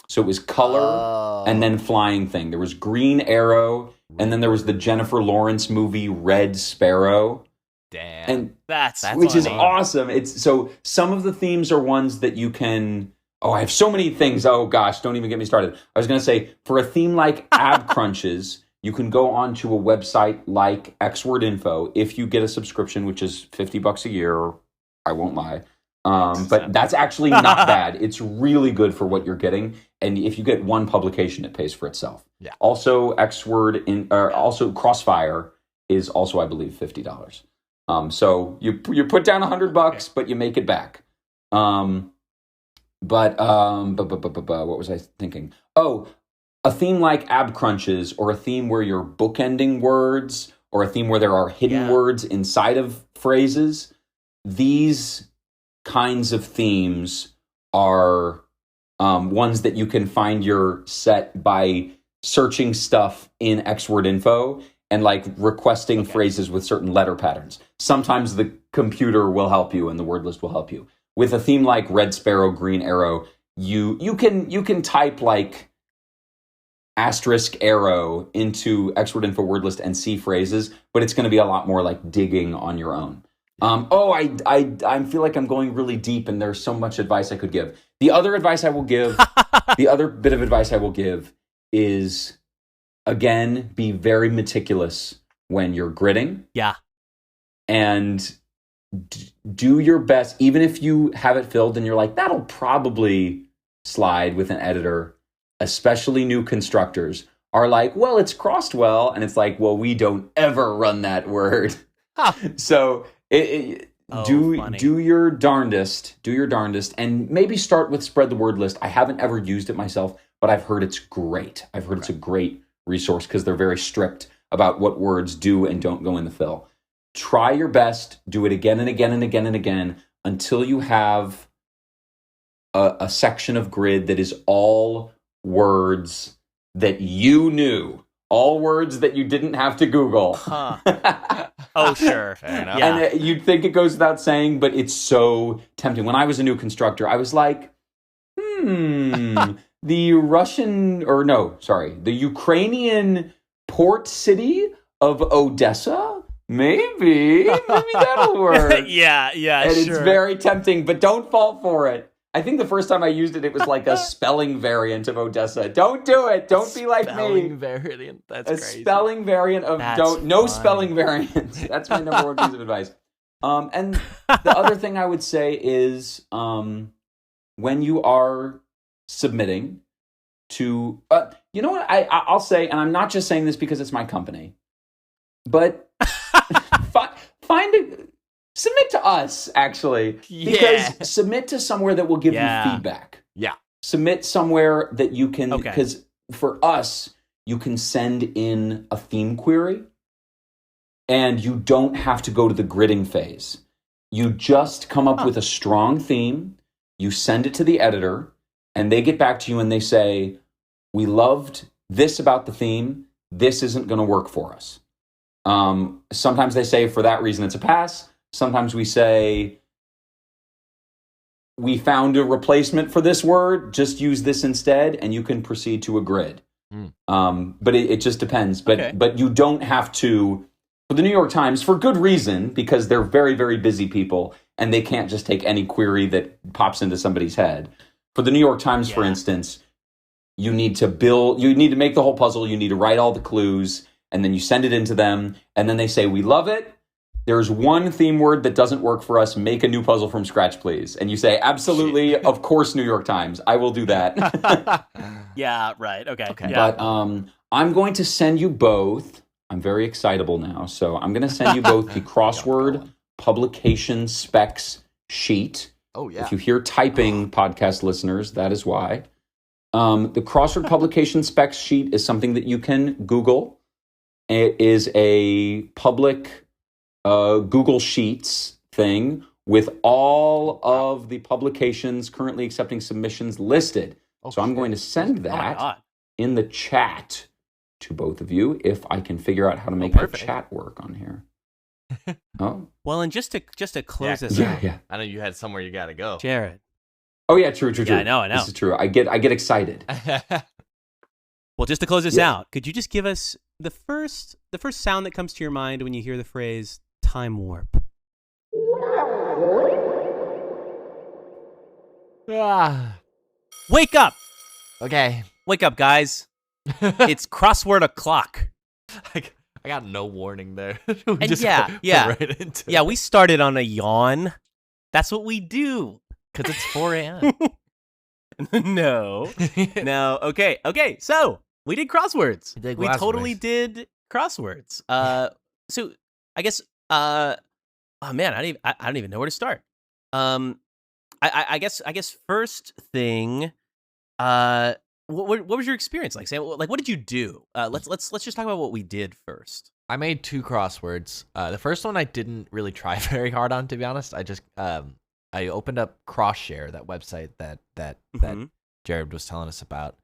So it was color and then flying thing. There was green arrow, and then there was the Jennifer Lawrence movie Red Sparrow. Damn. And that's which is awesome. It's so some of the themes are ones that you can. I have so many things. Oh gosh, don't even get me started. I was going to say, for a theme like ab crunches, you can go onto a website like Xword Info if you get a subscription, which is $50 a year. I won't lie. But that's actually not bad. It's really good for what you're getting. And if you get one publication, it pays for itself. Yeah. Also, also Crossfire is also, I believe, $50. So you put down $100, but you make it back. But what was I thinking? A theme like ab crunches, or a theme where you're bookending words, or a theme where there are hidden words inside of phrases. These kinds of themes are ones that you can find your set by searching stuff in Xword Info and like requesting phrases with certain letter patterns. Sometimes the computer will help you and the word list will help you. With a theme like Red Sparrow, Green Arrow, you can type like asterisk arrow into Xword Info word list and see phrases, but it's going to be a lot more like digging on your own. I feel like I'm going really deep, and there's so much advice I could give. The other advice I will give, the other bit of advice I will give is, again, be very meticulous when you're gridding. Yeah. And do your best, even if you have it filled and you're like, that'll probably slide with an editor. Especially new constructors are like, well, it's crossed well. And it's like, well, we don't ever run that word. So do your darndest, and maybe start with Spread the Word List. I haven't ever used it myself, but I've heard it's great. I've heard it's a great resource because they're very strict about what words do and don't go in the fill. Try your best. Do it again and again and again and again until you have a section of grid that is all words that you knew, all words that you didn't have to Google. Oh, sure. Fair enough. Yeah. And you'd think it goes without saying, but it's so tempting. When I was a new constructor, I was like, the Ukrainian port city of Odessa? Maybe that'll work. Yeah, and sure. It's very tempting, but don't fall for it. I think the first time I used it, it was like a spelling variant of Odessa. Don't do it. Don't be like me. Spelling variant. That's crazy. Spelling variant of no spelling variants. That's my number one piece of advice. And the other thing I would say is when you are submitting to, you know what I'll say, and I'm not just saying this because it's my company, but find it. Submit to us, actually, because submit to somewhere that will give you feedback. Yeah. Submit somewhere that you can, because for us, you can send in a theme query, and you don't have to go to the gridding phase. You just come up with a strong theme, you send it to the editor, and they get back to you and they say, we loved this about the theme, this isn't going to work for us. Sometimes they say, for that reason, it's a pass. Sometimes we say, we found a replacement for this word, just use this instead, and you can proceed to a grid. But it just depends. But you don't have to, for the New York Times, for good reason, because they're very, very busy people, and they can't just take any query that pops into somebody's head. For the New York Times, for instance, you need to make the whole puzzle, you need to write all the clues, and then you send it into them, and then they say, we love it. There's one theme word that doesn't work for us. Make a new puzzle from scratch, please. And you say, absolutely, of course, New York Times. I will do that. Yeah, right. Okay. Yeah. But I'm going to send you both. I'm very excitable now. So I'm going to send you both the Crossword publication specs sheet. Oh, yeah. If you hear typing, podcast listeners, that is why. The Crossword publication specs sheet is something that you can Google. It is a public Google Sheets thing with all of the publications currently accepting submissions listed. So I'm going to send that in the chat to both of you if I can figure out how to make the chat work on here. Well, and just to close this out. Yeah. I know you had somewhere you got to go. Jared. Oh yeah, true. Yeah, I know. This is true. I get excited. Well, just to close this out, could you just give us the first sound that comes to your mind when you hear the phrase time warp? Wake up! Okay. Wake up, guys. It's crossword o'clock. I got no warning there. And just right into it. We started on a yawn. That's what we do. Because it's 4 a.m. No. Okay. So we did crosswords. We totally did crosswords. So I guess. Oh man, I don't even know where to start. I guess first thing. What was your experience like, Sam? Like, what did you do? Let's just talk about what we did first. I made 2 crosswords. The first one I didn't really try very hard on, to be honest. I just I opened up CrossShare, that website that Jared was telling us about.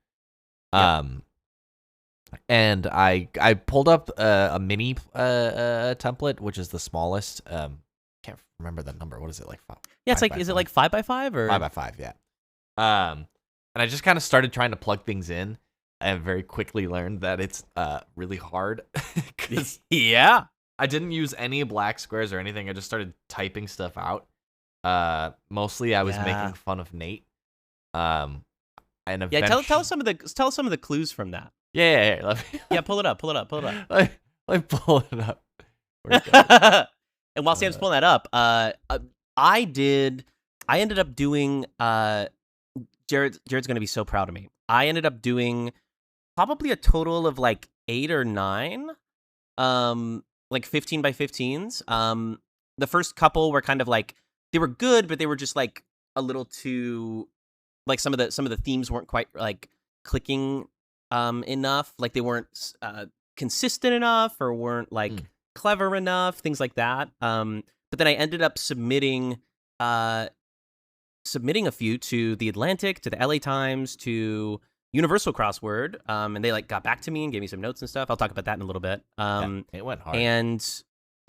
And I pulled up a mini template, which is the smallest. Can't remember the number. What is it, like 5? Yeah, it's like, is it like 5x5 or 5x5? Yeah. And I just kind of started trying to plug things in, and very quickly learned that it's really hard. Yeah. I didn't use any black squares or anything. I just started typing stuff out. Mostly I was making fun of Nate. And tell us some of the clues from that. Yeah. Pull it up. Let me pull it up. And while Sam's pulling that up, I ended up doing. Jared's gonna be so proud of me. I ended up doing probably a total of like 8 or 9, like 15 by 15s. The first couple were kind of like, they were good, but they were just like a little too, like some of the themes weren't quite like clicking enough. Like they weren't consistent enough, or weren't like clever enough, things like that. But then I ended up submitting a few to the Atlantic, to the LA Times, to Universal Crossword, and they like got back to me and gave me some notes and stuff. I'll talk about that in a little bit. It went hard. And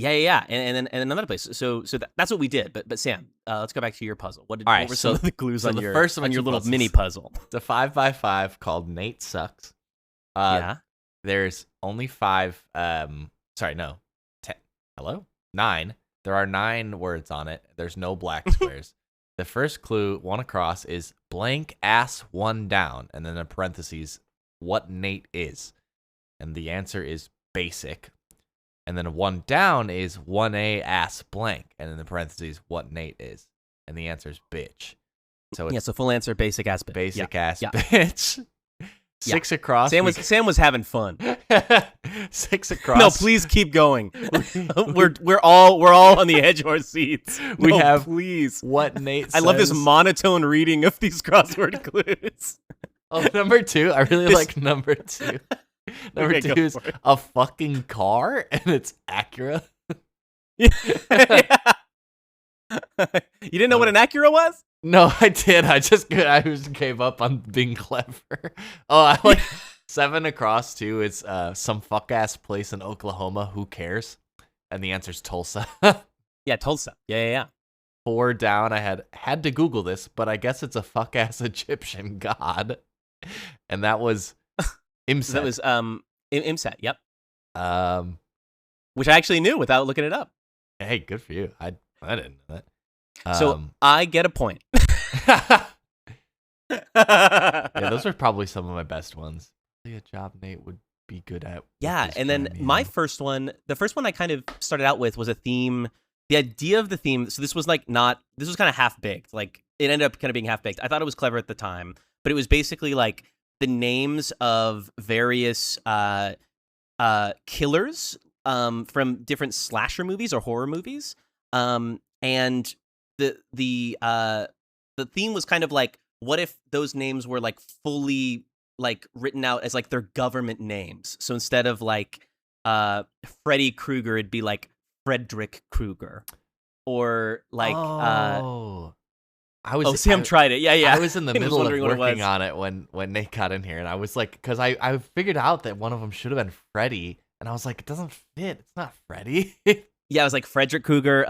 and another place. So that's what we did. But Sam, let's go back to your puzzle. What were some of the clues on your little puzzles, mini puzzle? It's a 5x5 called Nate Sucks. There's only 5. Sorry, no. 10. Hello? 9. There are 9 words on it. There's no black squares. The first clue, one across, is blank ass one down, and then in parentheses, what Nate is. And the answer is basic. And then one down is 1A ass blank, and in the parentheses, what Nate is. And the answer is bitch. So it's so full answer, basic ass bitch. Basic ass bitch. 6 across. Sam was having fun. 6 across. No, please keep going. we're all on the edge of our seats. We have please. What Nate says. I love this monotone reading of these crossword clues. Oh, number 2. I really like number 2. Number 2 is a fucking car, and it's Acura. You didn't know what an Acura was? No, I did. I just gave up on being clever. Oh, I like 7 across too. It's some fuck ass place in Oklahoma. Who cares? And the answer's Tulsa. Yeah, Tulsa. Yeah. 4 down. I had to Google this, but I guess it's a fuck ass Egyptian god, and that was Imset. That was Imset. Yep. Which I actually knew without looking it up. Hey, good for you. I didn't know that. So I get a point. Yeah, those are probably some of my best ones. Probably a job Nate would be good at. Yeah, and then my first one, the first one I kind of started out with was a theme. The idea of the theme, so this was kind of half-baked. Like, it ended up kind of being half-baked. I thought it was clever at the time, but it was basically like the names of various killers from different slasher movies or horror movies. And the theme was kind of like, what if those names were like fully like written out as like their government names? So instead of like Freddy Krueger, it'd be like Frederick Krueger, or like Sam tried it. Yeah. I was in the middle of working on it when Nate got in here, and I was like, because I figured out that one of them should have been Freddy, and I was like, it doesn't fit. It's not Freddy. Yeah, it was like Frederick Krueger,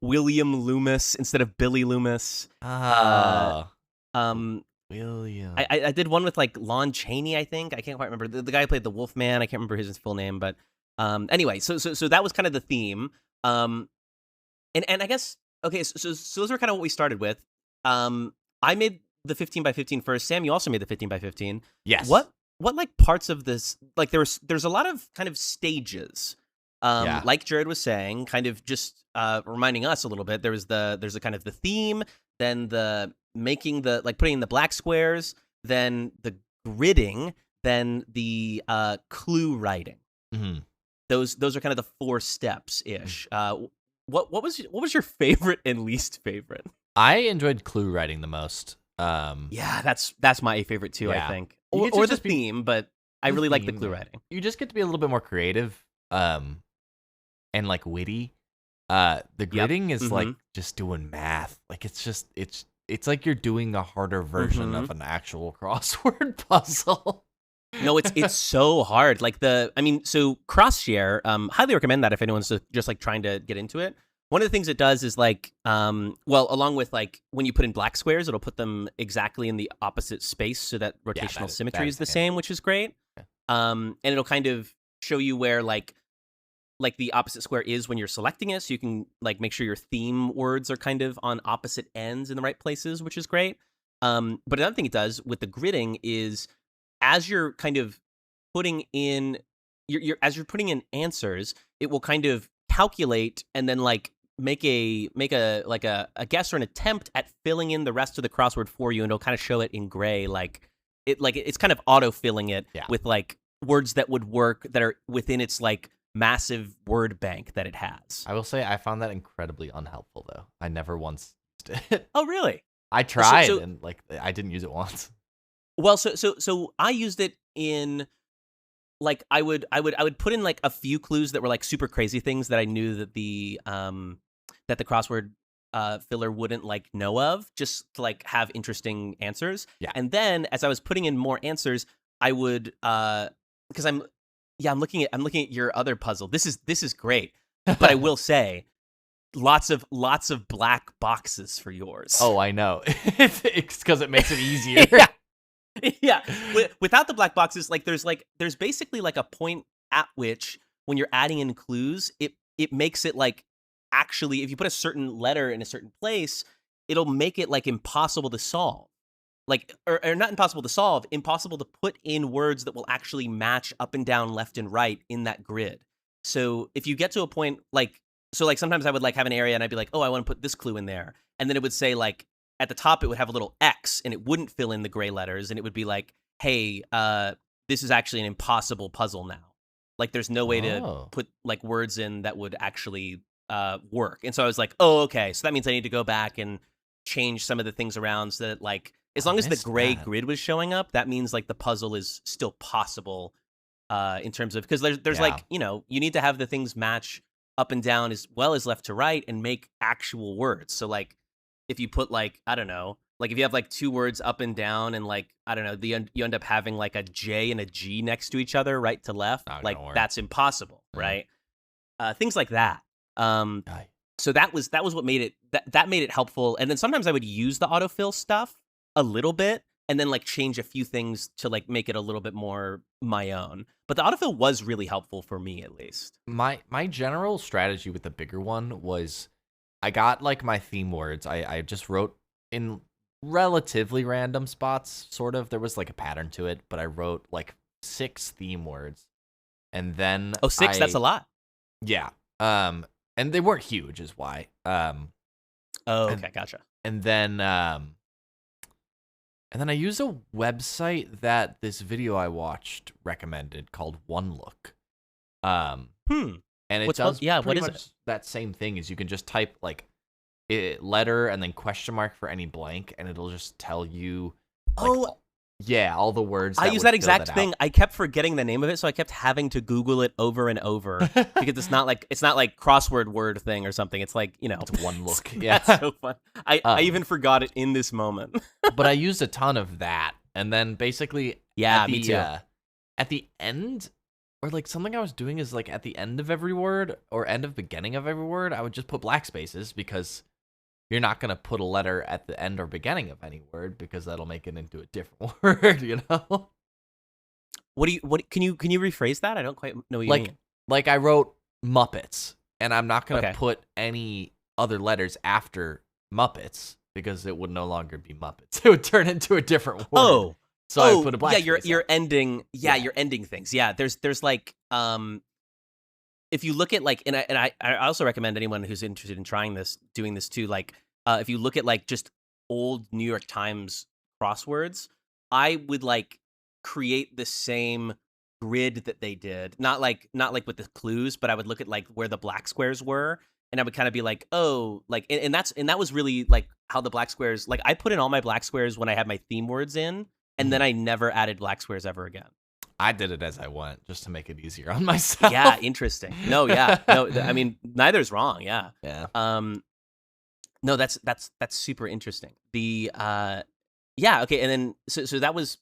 William Loomis instead of Billy Loomis. William. I did one with like Lon Chaney, I think. I can't quite remember. The guy who played the Wolfman, I can't remember his full name, but anyway, so that was kind of the theme. And I guess, okay, so those are kind of what we started with. I made the 15 by 15 first. Sam, you also made the 15 by 15. Yes. What like parts of this, like there's a lot of kind of stages. Like Jared was saying, kind of just reminding us a little bit, there's a kind of the theme, then the making the, like putting in the black squares, then the gridding, then the clue writing. Mm-hmm. Those are kind of the 4 steps ish. What was your favorite and least favorite? I enjoyed clue writing the most. Yeah, that's my favorite too. Yeah. I think, or the theme, but I really like the clue writing. You just get to be a little bit more creative. And like witty. The gridding is like just doing math. Like it's like you're doing a harder version of an actual crossword puzzle. No, it's so hard. Like so Crossshare, highly recommend that if anyone's just like trying to get into it. One of the things it does is like, along with like when you put in black squares, it'll put them exactly in the opposite space so that rotational symmetry is the same, which is great. Yeah. And it'll kind of show you where like the opposite square is when you're selecting it, so you can like make sure your theme words are kind of on opposite ends in the right places, which is great. But another thing it does with the gridding is, as you're kind of putting in as you're putting in answers, it will kind of calculate and then like make a guess or an attempt at filling in the rest of the crossword for you, and it'll kind of show it in gray, it's kind of auto filling it with like words that would work that are within its like massive word bank that it has. I will say I found that incredibly unhelpful though. I never once used it. Oh really? I tried and like I didn't use it once. Well, so I used it in like I would put in like a few clues that were like super crazy things that I knew that the crossword filler wouldn't like know of, just to like have interesting answers. Yeah. And then as I was putting in more answers, I would because I'm looking at your other puzzle. This is great. But I will say, lots of black boxes for yours. Oh, I know. It's because it makes it easier. Yeah. Without the black boxes, like there's basically like a point at which when you're adding in clues, it makes it like, actually, if you put a certain letter in a certain place, it'll make it like impossible to solve. Like, or not impossible to solve, impossible to put in words that will actually match up and down, left and right in that grid. So if you get to a point like sometimes I would like have an area and I'd be like, oh, I want to put this clue in there. And then it would say like, at the top, it would have a little X and it wouldn't fill in the gray letters. And it would be like, hey, this is actually an impossible puzzle now. Like there's no way to put like words in that would actually work. And so I was like, oh, okay. So that means I need to go back and change some of the things around so that like, as long as the gray grid was showing up, that means like the puzzle is still possible in terms of, because there's like, you know, you need to have the things match up and down as well as left to right and make actual words. So like if you put like, I don't know, like if you have like two words up and down and like, I don't know, you end up having like a J and a G next to each other, right to left, like that's impossible, right? Things like that. So that was what made it, that made it helpful. And then sometimes I would use the autofill stuff a little bit and then like change a few things to like make it a little bit more my own. But the autofill was really helpful for me, at least. My general strategy with the bigger one was I got like my theme words. I just wrote in relatively random spots, sort of. There was like a pattern to it, but I wrote like 6 theme words. And then 6, that's a lot. Yeah. And they weren't huge is why. Okay, gotcha. And then I used a website that this video I watched recommended called One Look. And it does pretty much that same thing. Is you can just type like letter and then question mark for any blank, and it'll just tell you. Like, all the words. I use that exact thing. I kept forgetting the name of it, so I kept having to Google it over and over because it's not like crossword word thing or something. It's like, you know, it's One Look. That's so fun. I even forgot it in this moment. But I used a ton of that, and then basically, me too. At the end, or like something I was doing is like at the end of every word or end of beginning of every word, I would just put black spaces because you're not going to put a letter at the end or beginning of any word because that'll make it into a different word, you know? Can you rephrase that? I don't quite know what you mean. Like I wrote Muppets, and I'm not going to put any other letters after Muppets because it would no longer be Muppets. It would turn into a different word. So I put a black space. You're ending you're ending things. Yeah, there's like if you look at like, and I also recommend anyone who's interested in doing this too, like if you look at like just old New York Times crosswords, I would like create the same grid that they did, not like with the clues, but I would look at like where the black squares were, and I would kind of be like, oh, like, and that was really like how the black squares, like I put in all my black squares when I had my theme words in, and then I never added black squares ever again. I did it as I went, just to make it easier on myself. Yeah, interesting. No, I mean, neither's wrong. Yeah. No, that's super interesting. The okay, and then so that was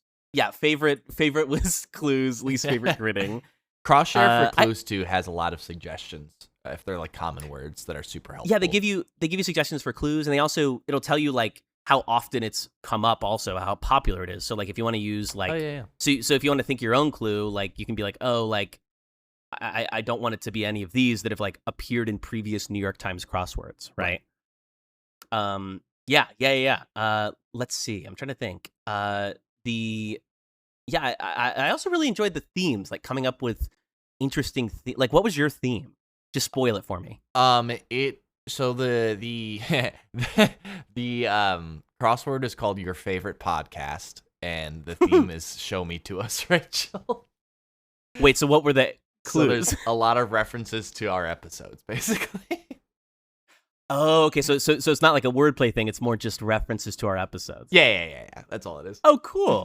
favorite was clues, least favorite gridding. Crossshare for clues too has a lot of suggestions if they're like common words that are super helpful. Yeah, they give you suggestions for clues, and it'll tell you like how often it's come up, also how popular it is. So like if you want to use like so if you want to think your own clue, like you can be like, oh, like I don't want it to be any of these that have like appeared in previous New York Times crosswords, right? Let's see. I'm trying to think. I also really enjoyed the themes, like coming up with interesting like what was your theme? Just spoil it for me. So the crossword is called Your Favorite Podcast, and the theme is Show Me to Us, Rachel. Wait, so what were the clues? So there's a lot of references to our episodes, basically. Oh, okay. So it's not like a wordplay thing. It's more just references to our episodes. Yeah. That's all it is. Oh, cool.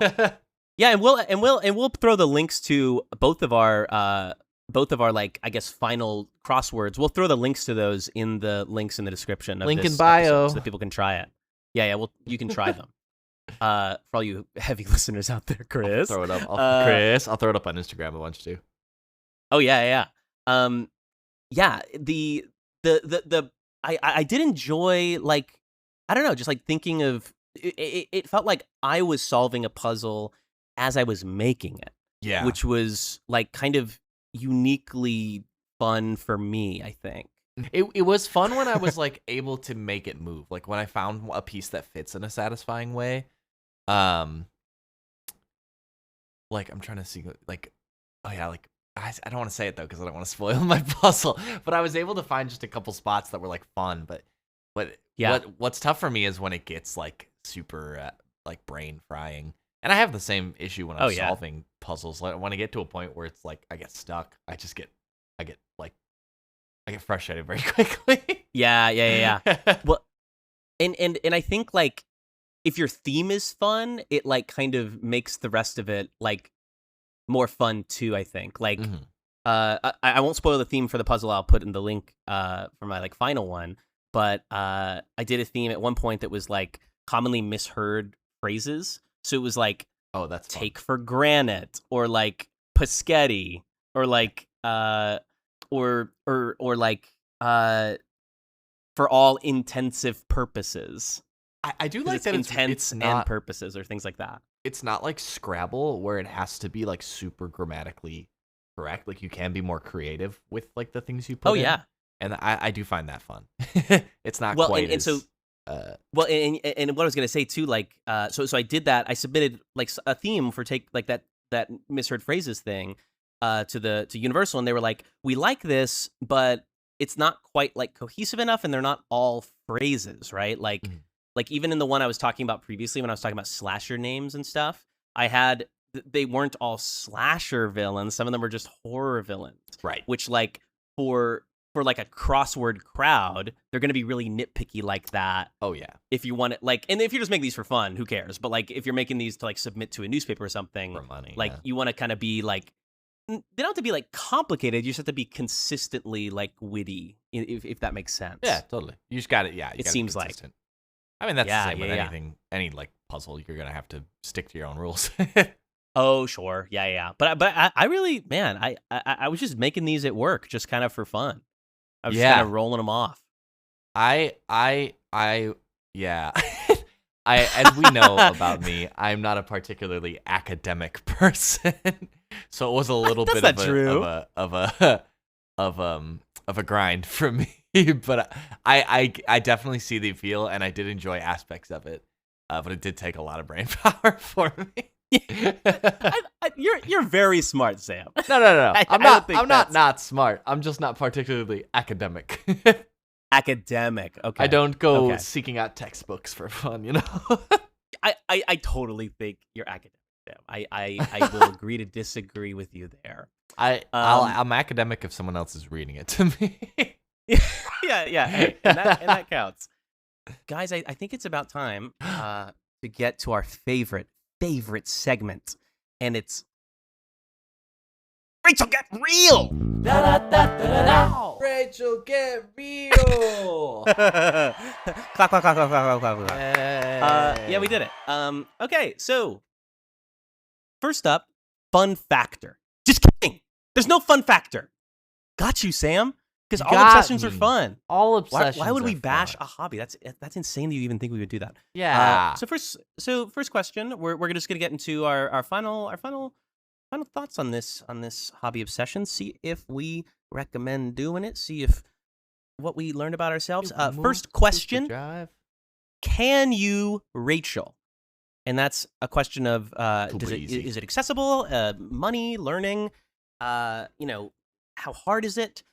Yeah, and we'll throw the links to both of our like, I guess, final crosswords. We'll throw the links to those in the links in the description of link this in bio episode so that people can try it. Yeah. Well, you can try them. For all you heavy listeners out there, Chris. I'll throw it up. Chris, I'll throw it up on Instagram a bunch too. Oh yeah. I did enjoy, like, I don't know, just like thinking of it felt like I was solving a puzzle as I was making it. Yeah. Which was like kind of uniquely fun for me, I think. It was fun when I was like able to make it move. Like when I found a piece that fits in a satisfying way. Like I'm trying to see, like, oh yeah, like I don't want to say it though because I don't want to spoil my puzzle. But I was able to find just a couple spots that were like fun. But yeah, what's tough for me is when it gets like super like brain frying. And I have the same issue when I'm solving puzzles. Like, when I get to a point where it's like I get stuck, I get frustrated very quickly. Yeah. Well, and I think like if your theme is fun, it like kind of makes the rest of it like more fun too, I think. Like I won't spoil the theme for the puzzle. I'll put in the link for my like final one. But I did a theme at one point that was like commonly misheard phrases. So it was like, oh, that's fun. Take for granted, or like Paschetti, or like or like for all intensive purposes. I do like that intense it's not, and purposes or things like that. It's not like Scrabble where it has to be like super grammatically correct. Like you can be more creative with like the things you put in. Yeah. And I do find that fun. It's not well, quite and as... so, well, and what I was going to say too, like, so I did that. I submitted like a theme for take like that misheard phrases thing to Universal, and they were like, we like this, but it's not quite like cohesive enough, and they're not all phrases, right? Like, like even in the one I was talking about previously, when I was talking about slasher names and stuff, they weren't all slasher villains. Some of them were just horror villains, right? Which like for like a crossword crowd, they're going to be really nitpicky like that. Oh yeah. If you want it, like, and if you're just making these for fun, who cares? But like, if you're making these to like submit to a newspaper or something, for money, like you want to kind of be like, they don't have to be like complicated. You just have to be consistently like witty, if that makes sense. Yeah, totally. You just got it. Yeah, it seems like. I mean, that's the same with anything, any like puzzle. You're gonna have to stick to your own rules. Oh sure, yeah. But I really, man, I was just making these at work, just kind of for fun. I was just kind of rolling them off. Yeah. As we know about me, I'm not a particularly academic person, so it was a little bit of a grind for me. But I definitely see the appeal, and I did enjoy aspects of it. But it did take a lot of brain power for me. You're very smart, Sam. No. I'm not smart. I'm just not particularly academic. Academic. Okay. I don't go seeking out textbooks for fun, you know. I totally think you're academic, Sam. I will agree to disagree with you there. I'm academic if someone else is reading it to me. yeah. And that counts. Guys, I think it's about time to get to our favorite segment, and it's Rachel Get Real. Rachel Get Real. Clap. Yeah, we did it. Okay, so first up, fun factor. Just kidding. There's no fun factor. Got you, Sam. Because all obsessions are fun. All obsessions. Why would we bash fun. a hobby? That's insane that you even think we would do that. Yeah. So first question, we're just gonna get into our final thoughts on this hobby obsession. See if we recommend doing it. See if what we learned about ourselves. First question: Can you, Rachel? And that's a question of is it accessible? Money, learning. How hard is it?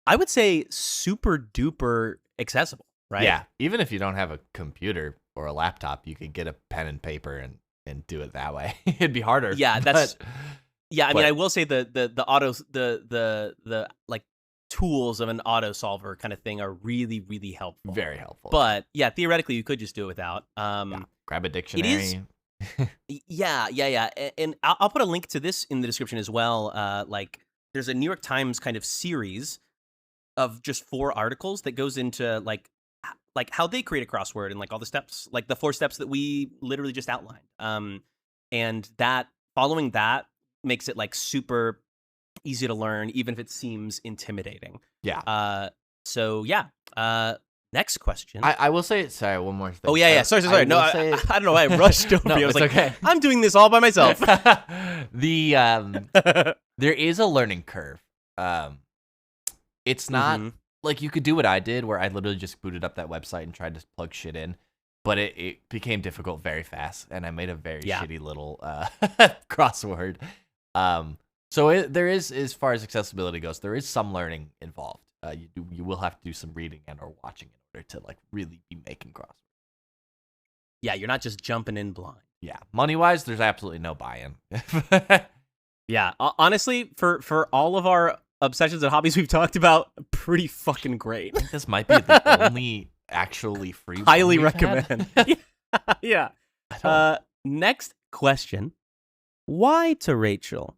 I would say super duper accessible, right? Yeah. Even if you don't have a computer or a laptop, you could get a pen and paper and do it that way. It'd be harder. Yeah, I mean, I will say the like tools of an auto solver kind of thing are really, really helpful. Very helpful. But yeah, theoretically you could just do it without. Grab a dictionary. It is. Yeah. And I'll put a link to this in the description as well. Like there's a New York Times kind of series of just 4 articles that goes into like how they create a crossword and like all the steps, like the 4 steps that we literally just outlined. And that following that makes it like super easy to learn, even if it seems intimidating. Yeah. So yeah. Next question. I will say, sorry, one more thing. Oh yeah. Sorry. No, I don't know why I rushed over. No, I was like, okay. I'm doing this all by myself. There is a learning curve. It's not like you could do what I did, where I literally just booted up that website and tried to plug shit in, but it became difficult very fast, and I made a very shitty little crossword. So there is, as far as accessibility goes, there is some learning involved. You will have to do some reading and or watching in order to like really be making crosswords. Yeah, you're not just jumping in blind. Yeah, money wise, there's absolutely no buy-in. Yeah, honestly, for all of our obsessions and hobbies we've talked about, pretty fucking great. I think this might be the only actually free one highly we've recommend. Yeah. Next question. Why to Rachel?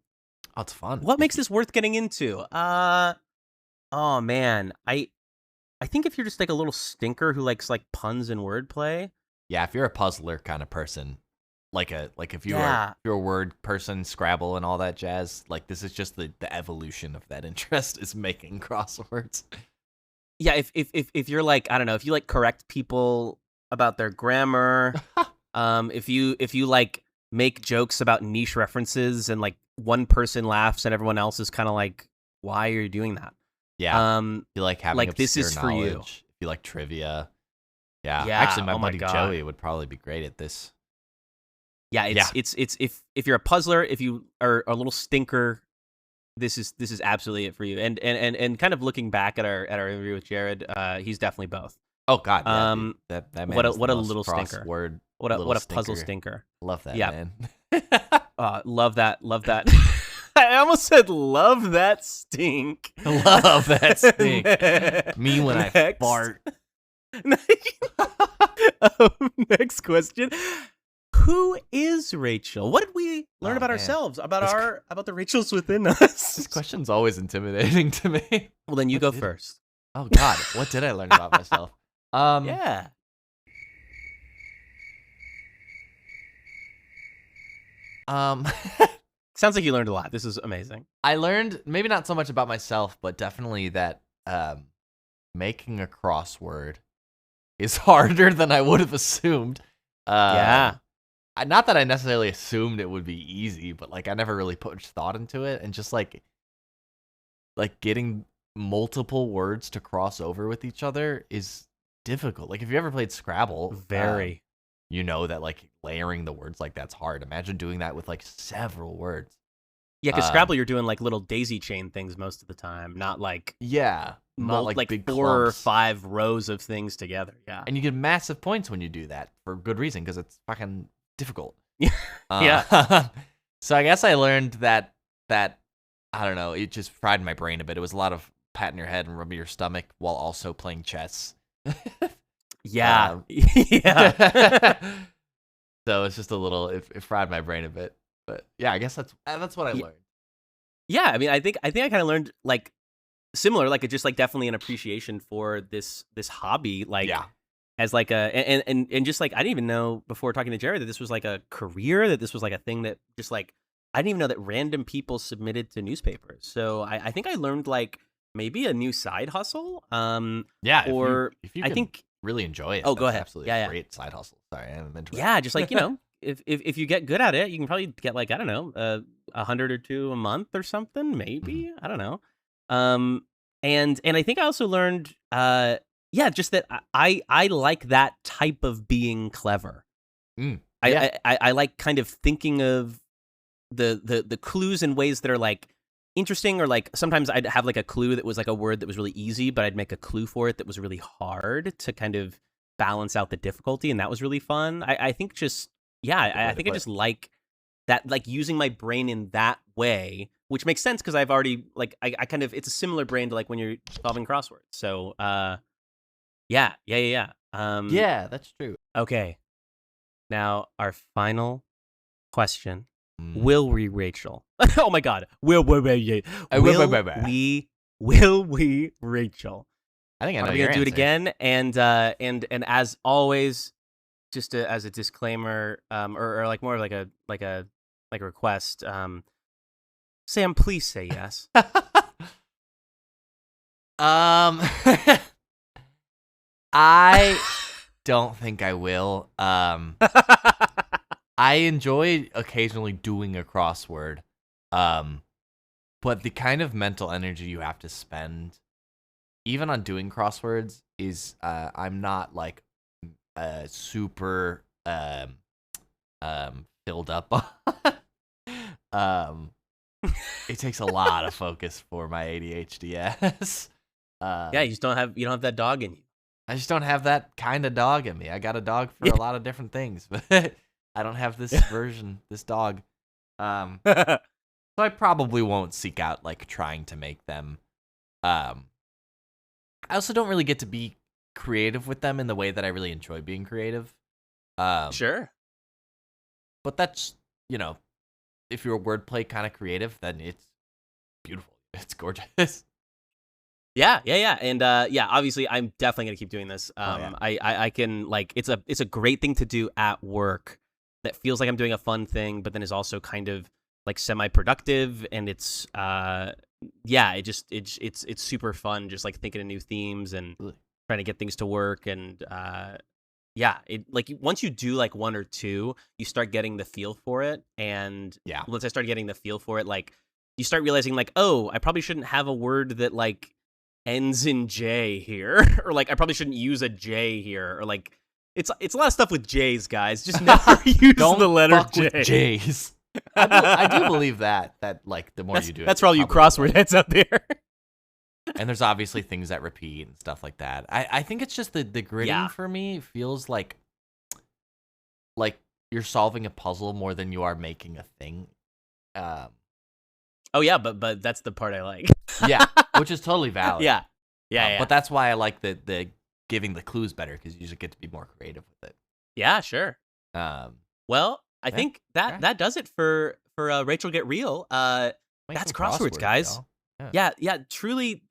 Oh, it's fun. What makes this worth getting into? Oh man, I think if you're just like a little stinker who likes like puns and wordplay. Yeah, if you're a puzzler kind of person, like if you're a word person, Scrabble and all that jazz, like this is just the evolution of that interest is making crosswords. Yeah, if you're like, I don't know, if you like correct people about their grammar, if you like make jokes about niche references and like one person laughs and everyone else is kind of like, why are you doing that? Yeah. You like having like this is for you. If you like trivia. Yeah. Actually, my buddy Joey would probably be great at this. Yeah, it's if you're a puzzler, if you are a little stinker, this is absolutely it for you. And kind of looking back at our interview with Jared, he's definitely both. Oh God, yeah, that man what a is little stinker. What a puzzle stinker. Love that, man. Love that. I almost said love that stink. Love that stink. Me when I fart. Next question. Who is Rachel? What did we learn about ourselves? About the Rachels within us? This question's always intimidating to me. Well, then you go first. Oh God, what did I learn about myself? Yeah. Sounds like you learned a lot. This is amazing. I learned maybe not so much about myself, but definitely that making a crossword is harder than I would have assumed. Yeah. Not that I necessarily assumed it would be easy, but like I never really put much thought into it, and just like getting multiple words to cross over with each other is difficult. Like if you ever played Scrabble, you know that like layering the words like that's hard. Imagine doing that with like several words. Yeah, because Scrabble, you're doing like little daisy chain things most of the time, not like not like big 4 or clumps. 5 rows of things together. Yeah, and you get massive points when you do that for good reason because it's fucking difficult. Yeah. So I guess I learned that I don't know, it just fried my brain a bit. It was a lot of patting your head and rubbing your stomach while also playing chess. Yeah. Yeah. So it's just a little, it fried my brain a bit. But yeah, I guess that's what I learned. Yeah, I mean, I think I kind of learned like similar, like just like definitely an appreciation for this hobby, like as like a and just like I didn't even know before talking to Jared that this was like a career, that this was like a thing that just like I didn't even know that random people submitted to newspapers. So I think I learned like maybe a new side hustle. Yeah, or if you I think really enjoy it. Oh, go ahead. Absolutely, yeah, great side hustle. Sorry, I haven't been to it. Yeah, just like if you get good at it, you can probably get like I don't know 100 or 2 a month or something, maybe. I don't know. And I think I also learned just that I like that type of being clever. I like kind of thinking of the clues in ways that are like interesting, or like sometimes I'd have like a clue that was like a word that was really easy, but I'd make a clue for it that was really hard to kind of balance out the difficulty, and that was really fun. I think just I think I just like that, like using my brain in that way, which makes sense because I've already like I kind of, it's a similar brain to like when you're solving crosswords. So yeah. Yeah, that's true. Okay, now our final question. Will we, Rachel? Oh my God! Will we, Rachel? I think I know Are we your gonna do it answer. again? And as always, just as a disclaimer, or like more of like a request. Sam, please say yes. I don't think I will. I enjoy occasionally doing a crossword, but the kind of mental energy you have to spend, even on doing crosswords, is I'm not like super filled up on. It takes a lot of focus for my ADHD ass. Yeah, you don't have that dog in you. I just don't have that kind of dog in me. I got a dog for a lot of different things, but I don't have this version, this dog. So I probably won't seek out like trying to make them. I also don't really get to be creative with them in the way that I really enjoy being creative. Sure. But that's, if your wordplay kind of creative, then it's beautiful. It's gorgeous. Yeah, and obviously, I'm definitely gonna keep doing this. I can like it's a great thing to do at work that feels like I'm doing a fun thing, but then is also kind of like semi-productive, and it's it's super fun, just like thinking of new themes and trying to get things to work, and it like once you do like one or two, you start getting the feel for it, and once I started getting the feel for it, like you start realizing like, oh, I probably shouldn't have a word that like ends in J here, or like I probably shouldn't use a J here, or like it's a lot of stuff with J's, guys. Just never use the letter J. With J's. I do believe that like the more you do it, that's for all you crossword heads out there. And there's obviously things that repeat and stuff like that. I think it's just the grading for me feels like you're solving a puzzle more than you are making a thing. Oh yeah, but that's the part I like. Yeah, which is totally valid. Yeah. But that's why I like the giving the clues better, because you just get to be more creative with it. Yeah, sure. Well, I think that does it for Rachel Get Real. That's crosswords, guys. Yeah. Truly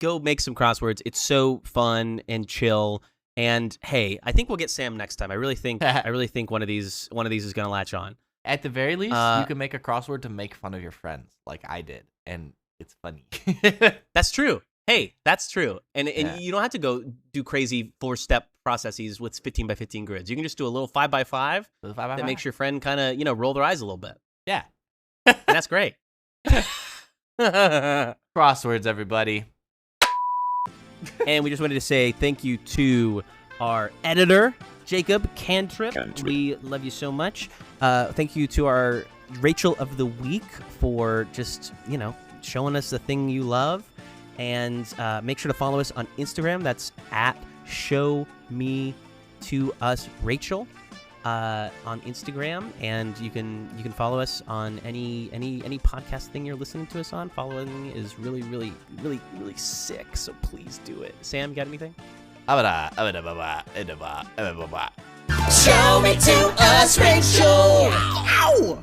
go make some crosswords. It's so fun and chill. And hey, I think we'll get Sam next time. I really think one of these is gonna latch on. At the very least, you can make a crossword to make fun of your friends, like I did, and it's funny. That's true. Hey, that's true. And you don't have to go do crazy 4-step processes with 15 by 15 grids. You can just do a little 5 by 5 that makes your friend kind of roll their eyes a little bit. Yeah, and that's great. Crosswords, everybody. And we just wanted to say thank you to our editor, Jacob Cantrip. We love you so much. Thank you to our Rachel of the Week for just, showing us the thing you love. And make sure to follow us on Instagram. That's at ShowMeToUsRachel on Instagram. And you can follow us on any podcast thing you're listening to us on. Following is really, really, really, really sick. So please do it. Sam, you got anything? Show me to us, Rachel. Ow!